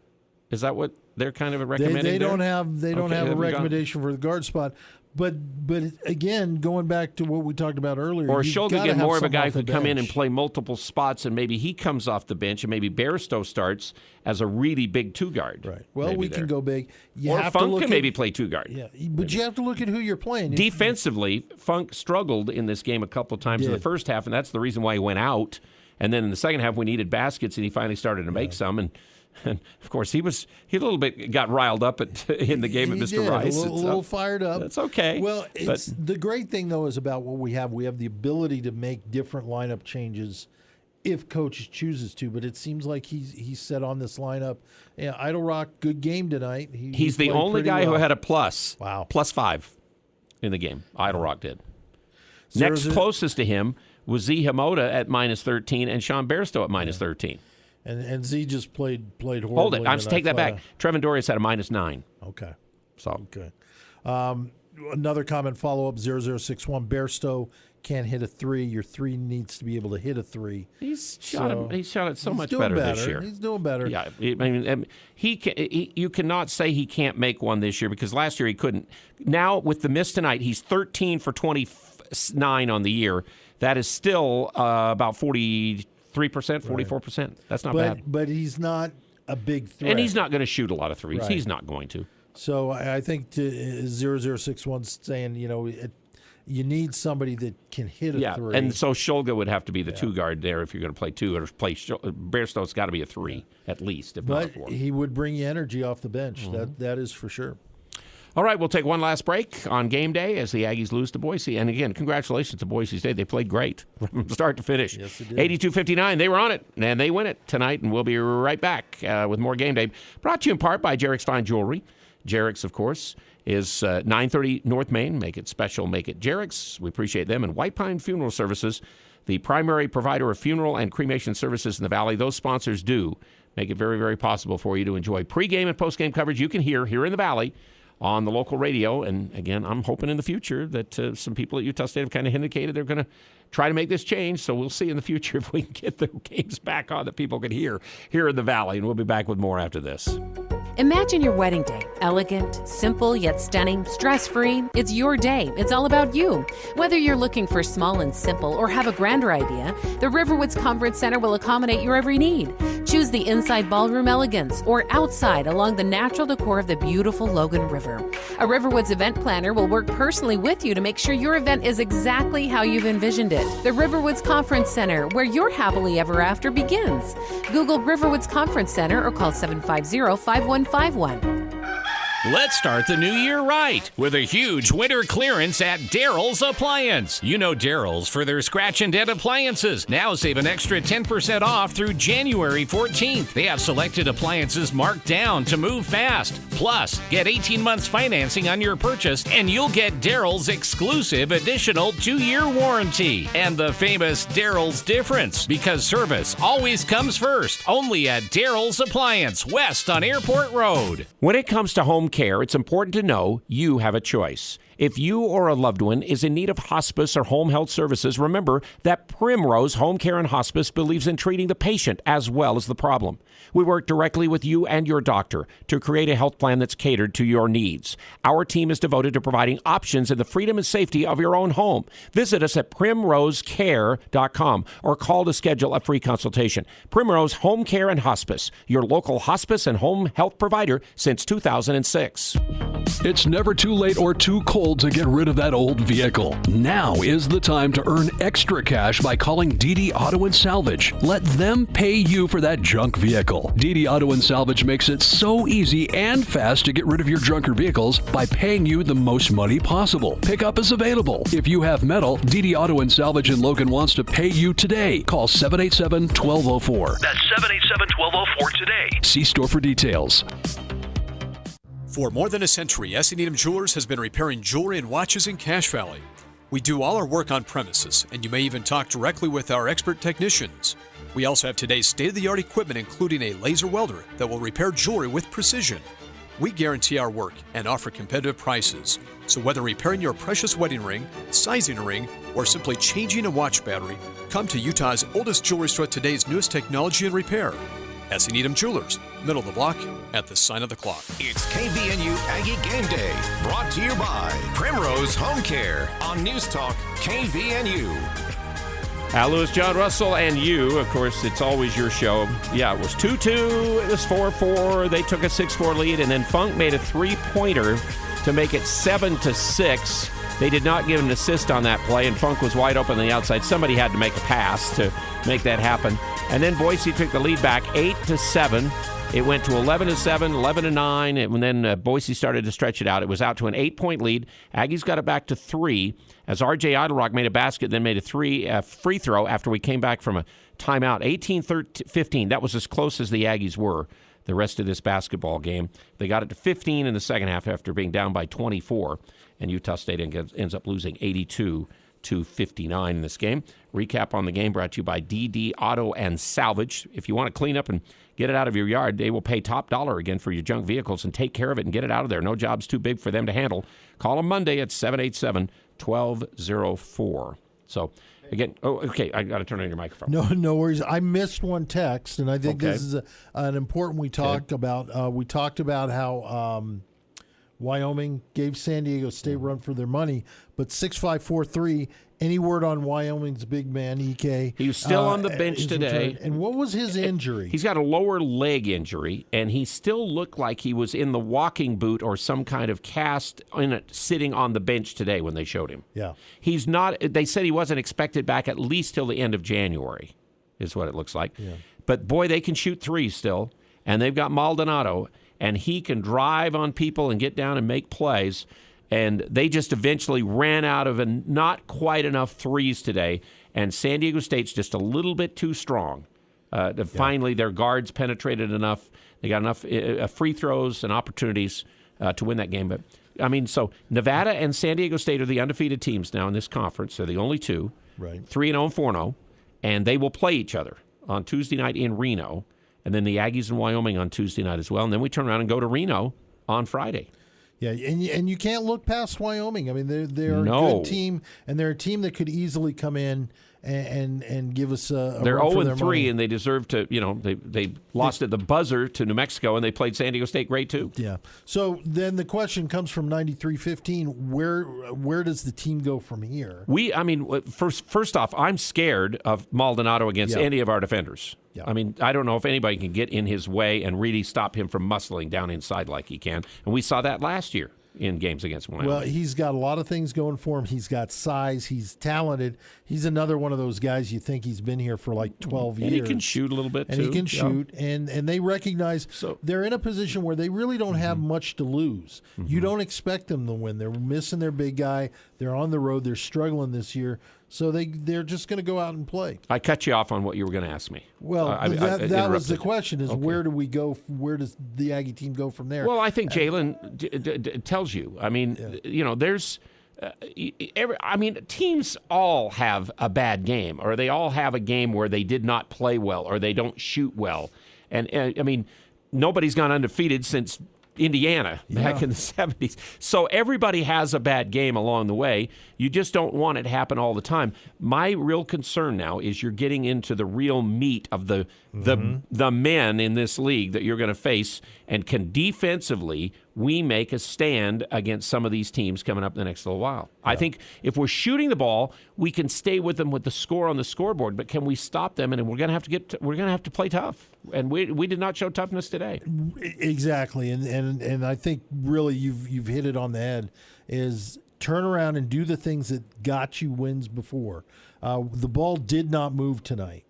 Is that what they're kind of recommending? They don't have a recommendation for the guard spot. But again, going back to what we talked about earlier, or Shulga get more of a guy who could come in and play multiple spots, and maybe he comes off the bench, and maybe Bairstow starts as a really big 2 guard. Right. Well, we can go big. Or Funk can maybe play 2 guard. Yeah, but you have to look at who you're playing. Defensively, Funk struggled in this game a couple of times in the first half, and that's the reason why he went out. And then in the second half, we needed baskets, and he finally started to make some. And of course, he a little bit got riled up in the game at Mr. Rice. A little fired up. That's okay. Well, the great thing, though, is about what we have. We have the ability to make different lineup changes if coach chooses to, but it seems like he's set on this lineup. Yeah, Idle Rock, good game tonight. He's the only guy who had a plus. Wow. +5 in the game. Idle Rock did. 0-0. Next closest to him was Z Hamoda at -13 and Sean Bairstow at -13. And Z just played horribly. Hold it. I'm take that back. Trevin Dorius had a -9. Okay. So okay. Another comment follow-up, 0061. Bairstow can't hit a 3. Your 3 needs to be able to hit a 3. He's shot it so much better this year. He's doing better. Yeah, I mean, you cannot say he can't make one this year because last year he couldn't. Now with the miss tonight, he's 13 for 29 on the year. That is still about 43%, 44%. That's not bad. But he's not a big threat. And he's not going to shoot a lot of threes. Right. He's not going to. So I think 0061 saying, you need somebody that can hit a 3. And so Shulga would have to be the 2 guard there if you're going to play 2. Or play Bairstow's got to be a 3 at least, if not a 4. But he would bring you energy off the bench. That is for sure. All right, we'll take one last break on game day as the Aggies lose to Boise. And again, congratulations to Boise State. They played great from start to finish. Yes, they did. 82-59, they were on it, and they win it tonight. And we'll be right back with more game day. Brought to you in part by Jarek's Fine Jewelry. Jarek's, of course, is 930 North Main. Make it special, make it Jarek's. We appreciate them. And White Pine Funeral Services, the primary provider of funeral and cremation services in the Valley. Those sponsors do make it very, very possible for you to enjoy pregame and postgame coverage you can hear here in the Valley on the local radio. And again, I'm hoping in the future that some people at Utah State have kind of indicated they're going to try to make this change. So we'll see in the future if we can get the games back on that people can hear here in the Valley. And we'll be back with more after this. Imagine your wedding day. Elegant, simple yet stunning, stress-free. It's your day. It's all about you. Whether you're looking for small and simple or have a grander idea, the Riverwoods Conference Center will accommodate your every need. Choose the inside ballroom elegance or outside along the natural decor of the beautiful Logan River. A Riverwoods event planner will work personally with you to make sure your event is exactly how you've envisioned it. The Riverwoods Conference Center, where your happily ever after begins. Google Riverwoods Conference Center or call 750-5151. Let's start the new year right with a huge winter clearance at Daryl's Appliance. You know Daryl's for their scratch and dent appliances. Now save an extra 10% off through January 14th. They have selected appliances marked down to move fast. Plus, get 18 months financing on your purchase and you'll get Daryl's exclusive additional 2-year warranty. And the famous Daryl's difference, because service always comes first. Only at Daryl's Appliance, west on Airport Road. When it comes to home care, it's important to know you have a choice. If you or a loved one is in need of hospice or home health services, remember that Primrose Home Care and Hospice believes in treating the patient as well as the problem. We work directly with you and your doctor to create a health plan that's catered to your needs. Our team is devoted to providing options in the freedom and safety of your own home. Visit us at primrosecare.com or call to schedule a free consultation. Primrose Home Care and Hospice, your local hospice and home health provider since 2006. It's never too late or too cold to get rid of that old vehicle. Now is the time to earn extra cash by calling DD Auto and Salvage. Let them pay you for that junk vehicle. DD Auto and Salvage makes it so easy and fast to get rid of your junker vehicles by paying you the most money possible. Pickup is available. If you have metal, DD Auto and Salvage in Logan wants to pay you today. Call 787-1204. That's 787-1204 today. See store for details. For more than a century, S. Needham Jewelers has been repairing jewelry and watches in Cache Valley. We do all our work on premises, and you may even talk directly with our expert technicians. We also have today's state-of-the-art equipment, including a laser welder that will repair jewelry with precision. We guarantee our work and offer competitive prices. So whether repairing your precious wedding ring, sizing a ring, or simply changing a watch battery, come to Utah's oldest jewelry store with today's newest technology and repair. S. Needham Jewelers, middle of the block, at the sign of the clock. It's KVNU Aggie Game Day, brought to you by Primrose Home Care on News Talk KVNU. Al Lewis, John Russell, and you. Of course, it's always your show. Yeah, it was 2-2. It was 4-4. They took a 6-4 lead, and then Funk made a three-pointer to make it 7-6. They did not give an assist on that play, and Funk was wide open on the outside. Somebody had to make a pass to make that happen. And then Boise took the lead back 8-7. It went to 11-7, 11-9, and then Boise started to stretch it out. It was out to an 8-point lead. Aggies got it back to 3 as R.J. Idlerock made a basket, then made a free throw after we came back from a timeout. 18-15. That was as close as the Aggies were the rest of this basketball game. They got it to 15 in the second half after being down by 24, and Utah State ends up losing 82-59 in this game. Recap on the game brought to you by DD Auto and Salvage. If you want to clean up and get it out of your yard, they will pay top dollar again for your junk vehicles and take care of it and get it out of there. No job's too big for them to handle. Call them Monday at 787-1204. So, again, I got to turn on your microphone. No worries. I missed one text, and I think this is an important we talked about. We talked about how Wyoming gave San Diego State run for their money, but 6'5", 4'3", any word on Wyoming's big man, EK? He was still on the bench today. And what was his injury? He's got a lower leg injury, and he still looked like he was in the walking boot or some kind of cast in it, sitting on the bench today when they showed him. Yeah. He's not. They said he wasn't expected back at least till the end of January, is what it looks like. Yeah. But, boy, they can shoot threes still, and they've got Maldonado, and he can drive on people and get down and make plays. And they just eventually ran out of not quite enough threes today. And San Diego State's just a little bit too strong. Finally, their guards penetrated enough. They got enough free throws and opportunities to win that game. But, I mean, so Nevada and San Diego State are the undefeated teams now in this conference. They're the only two. Right. 3-0 and 4-0. And they will play each other on Tuesday night in Reno. And then the Aggies and Wyoming on Tuesday night as well. And then we turn around and go to Reno on Friday. Yeah, and you can't look past Wyoming. I mean, they're a good team, and they're a team that could easily come in and give us a They're run for their 0-3, money. and they deserve to. They lost at the buzzer to New Mexico, and they played San Diego State great too. Yeah. So then the question comes from 93-15. Where does the team go from here? First off, I'm scared of Maldonado against any of our defenders. Yeah. I mean, I don't know if anybody can get in his way and really stop him from muscling down inside like he can. And we saw that last year in games against Wyoming. Well, he's got a lot of things going for him. He's got size. He's talented. He's another one of those guys you think he's been here for like 12 years. And he can shoot a little bit, and too. he can shoot. And they recognize they're in a position where they really don't have much to lose. You don't expect them to win. They're missing their big guy. They're on the road. They're struggling this year. So they're just going to go out and play. I cut you off on what you were going to ask me. Well, that was the question: is where do we go? Where does the Aggie team go from there? Well, I think Jalen tells you. I mean, there's. Teams all have a bad game, or they all have a game where they did not play well, or they don't shoot well, and nobody's gone undefeated since Indiana back in the 70s. So everybody has a bad game along the way. You just don't want it to happen all the time. My real concern now is you're getting into the real meat of the men in this league that you're going to face, and can defensively we make a stand against some of these teams coming up in the next little while. I think if we're shooting the ball, we can stay with them with the score on the scoreboard, but can we stop them? And we're going to have to play tough. And we did not show toughness today. Exactly. And I think really you've hit it on the head, is turn around and do the things that got you wins before. The ball did not move tonight.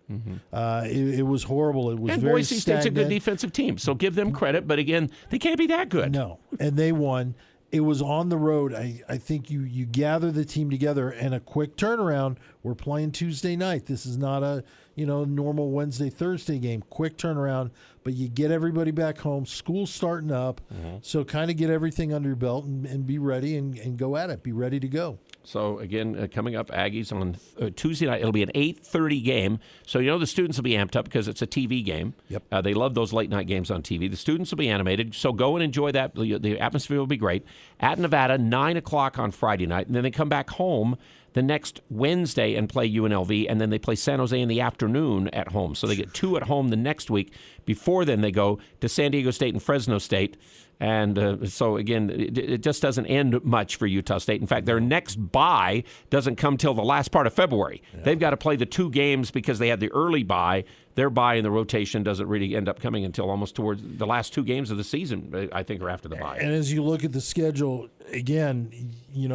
It was horrible. It was very Boise State's a good defensive team, so give them credit. But again, they can't be that good. No, and they won. It was on the road. I think you gather the team together and a quick turnaround. We're playing Tuesday night. This is not a normal Wednesday, Thursday game. Quick turnaround, but you get everybody back home. School's starting up, so kind of get everything under your belt and be ready and go at it. Be ready to go. So, again, coming up, Aggies on Tuesday night. It'll be an 8:30 game. So, the students will be amped up because it's a TV game. Yep. They love those late-night games on TV. The students will be animated. So, go and enjoy that. The atmosphere will be great. At Nevada, 9 o'clock on Friday night. And then they come back home the next Wednesday and play UNLV. And then they play San Jose in the afternoon at home. So, they get 2 at home the next week. Before then, they go to San Diego State and Fresno State. And so, again, it just doesn't end much for Utah State. In fact, their next bye doesn't come till the last part of February. Yeah. They've got to play the 2 games because they had the early bye. Their bye in the rotation doesn't really end up coming until almost towards the last 2 games of the season, I think, are after the bye. And as you look at the schedule, again,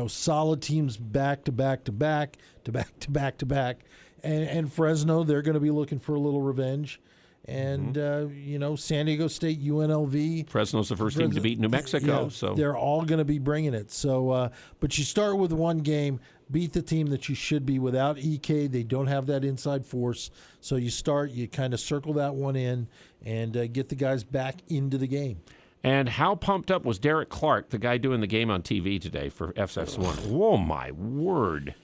solid teams back to back to back to back to back to back. And Fresno, they're going to be looking for a little revenge. And, San Diego State, UNLV. Fresno's the first team to beat New Mexico. Yeah, so they're all going to be bringing it. So, but you start with one game, beat the team that you should be without EK. They don't have that inside force. So you kind of circle that one in and get the guys back into the game. And how pumped up was Derek Clark, the guy doing the game on TV today for FS1? Oh, my word.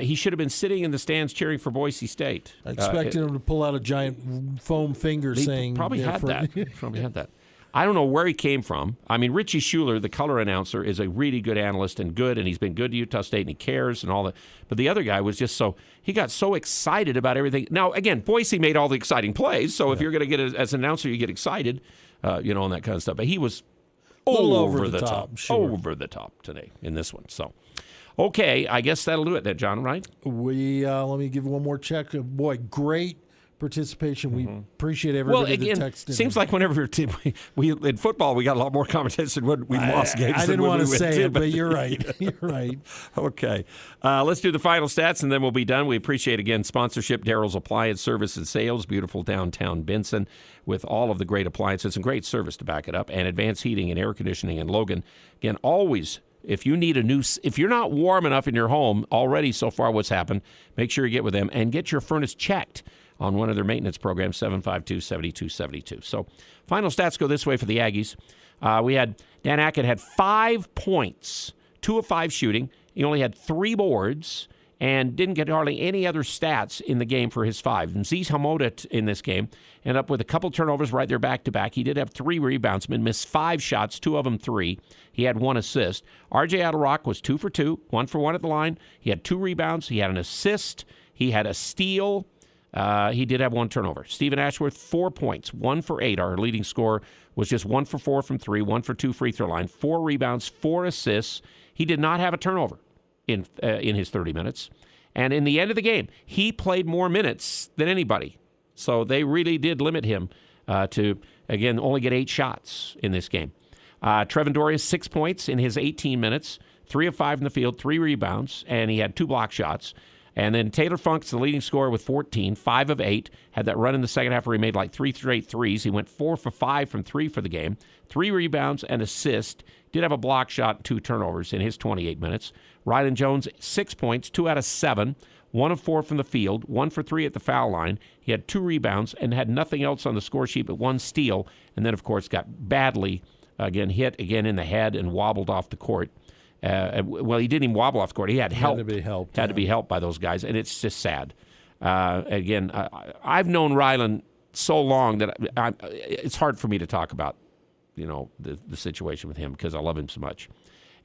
He should have been sitting in the stands cheering for Boise State. I expected him to pull out a giant foam finger saying... Probably had that. I don't know where he came from. I mean, Richie Schuler, the color announcer, is a really good analyst and he's been good to Utah State and he cares and all that. But the other guy was just he got so excited about everything. Now, again, Boise made all the exciting plays, so if you're going to get as an announcer, you get excited, and that kind of stuff. But he was over the top. Sure. Over the top today in this one, so... Okay, I guess that'll do it then, John, right? Let me give one more check. Boy, great participation. We appreciate everybody that texted. Seems like whenever we in football, we got a lot more competition when we lost games. I didn't want to say it, but you're right. You're right. Okay. Let's do the final stats, and then we'll be done. We appreciate, again, sponsorship, Daryl's Appliance Service and Sales, beautiful downtown Benson, with all of the great appliances and great service to back it up, and advanced heating and air conditioning in Logan. Again, always... If you're not warm enough in your home already so far what's happened, make sure you get with them and get your furnace checked on one of their maintenance programs, 752-7272. So final stats go this way for the Aggies. We had Dan Ackett had 5 points, 2 of 5 shooting. He only had 3 boards and didn't get hardly any other stats in the game for his 5. And Ziz Hamoda in this game ended up with a couple turnovers right there back-to-back. He did have 3 rebounds, but missed 5 shots, 2 of them 3. He had 1 assist. R.J. Adelrock was 2 for 2, 1 for 1 at the line. He had 2 rebounds. He had an assist. He had a steal. He did have 1 turnover. Stephen Ashworth, 4 points, 1 for 8. Our leading scorer was just 1 for 4 from 3, 1 for 2 free throw line, 4 rebounds, 4 assists. He did not have a turnover in his 30 minutes. And in the end of the game, he played more minutes than anybody. So they really did limit him to, again, only get 8 shots in this game. Trevin Dorius, 6 points in his 18 minutes, 3 of 5 in the field, 3 rebounds, and he had 2 block shots. And then Taylor Funk's the leading scorer with 14, 5 of 8. Had that run in the second half where he made like 3 straight threes. He went 4 for 5 from 3 for the game, 3 rebounds and assist. Did have a block shot and 2 turnovers in his 28 minutes. Rylan Jones, 6 points, 2 out of 7, 1 of 4 from the field, 1 for 3 at the foul line. He had 2 rebounds and had nothing else on the score sheet but 1 steal. And then, of course, got badly hit again in the head and wobbled off the court. Well, he didn't even wobble off the court. He had help. Had to be helped. Had to be helped by those guys, and it's just sad. I've known Rylan so long that it's hard for me to talk about, the situation with him because I love him so much.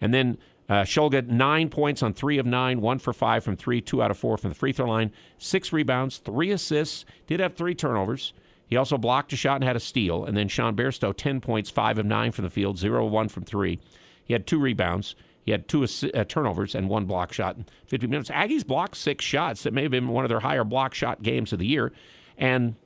And then Shulga, 9 points on 3 of 9, 1 for 5 from 3, 2 out of 4 from the free throw line, 6 rebounds, 3 assists, did have 3 turnovers. He also blocked a shot and had a steal. And then Sean Bairstow, 10 points, 5 of 9 from the field, 0 of 1 from 3. He had 2 rebounds. He had 2 turnovers and 1 block shot in 50 minutes. Aggies blocked 6 shots. That may have been one of their higher block shot games of the year. And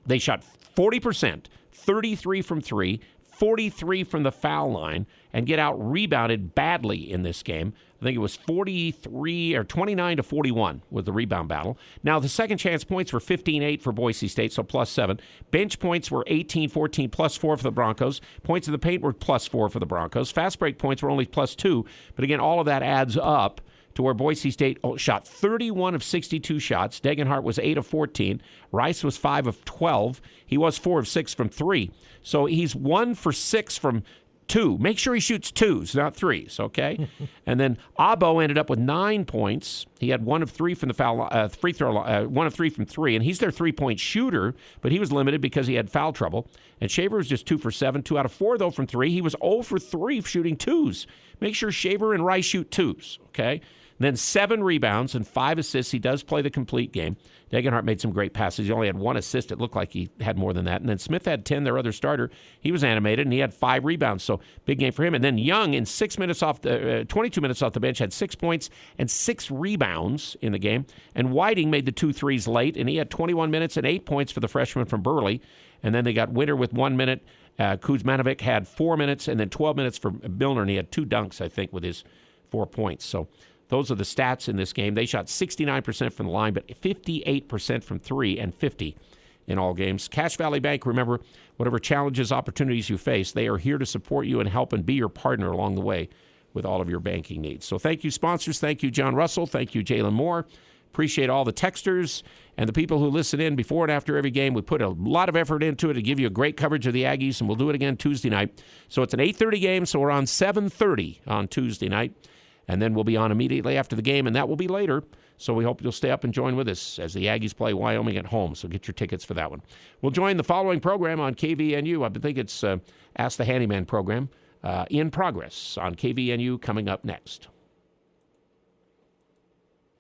they shot 40%, 33 from 3, 43 from the foul line, and get out rebounded badly in this game. I think it was 29 to 41 was the rebound battle. Now, the second chance points were 15-8 for Boise State, so +7. Bench points were 18-14, +4 for the Broncos. Points in the paint were +4 for the Broncos. Fast break points were only +2. But again, all of that adds up to where Boise State shot 31 of 62 shots. Degenhart was 8 of 14. Rice was 5 of 12. He was 4 of 6 from 3. So he's 1 for 6 from 2. Make sure he shoots 2s, not 3s, okay? And then Abo ended up with 9 points. He had 1 of 3 from the free throw, 1 of 3 from 3, and he's their 3-point shooter, but he was limited because he had foul trouble. And Shaver was just 2 for 7, 2 out of 4, though, from 3. He was 0 for 3 shooting 2s. Make sure Shaver and Rice shoot 2s, okay? And then 7 rebounds and 5 assists. He does play the complete game. Degenhart made some great passes. He only had 1 assist. It looked like he had more than that. And then Smith had 10, their other starter. He was animated, and he had 5 rebounds. So big game for him. And then Young, in 22 minutes off the bench, had 6 points and 6 rebounds in the game. And Whiting made the 2 threes late, and he had 21 minutes and 8 points for the freshman from Burley. And then they got Winter with 1 minute. Kuzmanovic had 4 minutes, and then 12 minutes for Milner, and he had 2 dunks, I think, with his 4 points. So those are the stats in this game. They shot 69% from the line, but 58% from 3 and 50 in all games. Cache Valley Bank, remember, whatever challenges, opportunities you face, they are here to support you and help and be your partner along the way with all of your banking needs. So thank you, sponsors. Thank you, John Russell. Thank you, Jalen Moore. Appreciate all the texters and the people who listen in before and after every game. We put a lot of effort into it to give you a great coverage of the Aggies, and we'll do it again Tuesday night. So it's an 8:30 game, so we're on 7:30 on Tuesday night. And then we'll be on immediately after the game, and that will be later. So we hope you'll stay up and join with us as the Aggies play Wyoming at home. So get your tickets for that one. We'll join the following program on KVNU. I think it's Ask the Handyman program in progress on KVNU coming up next.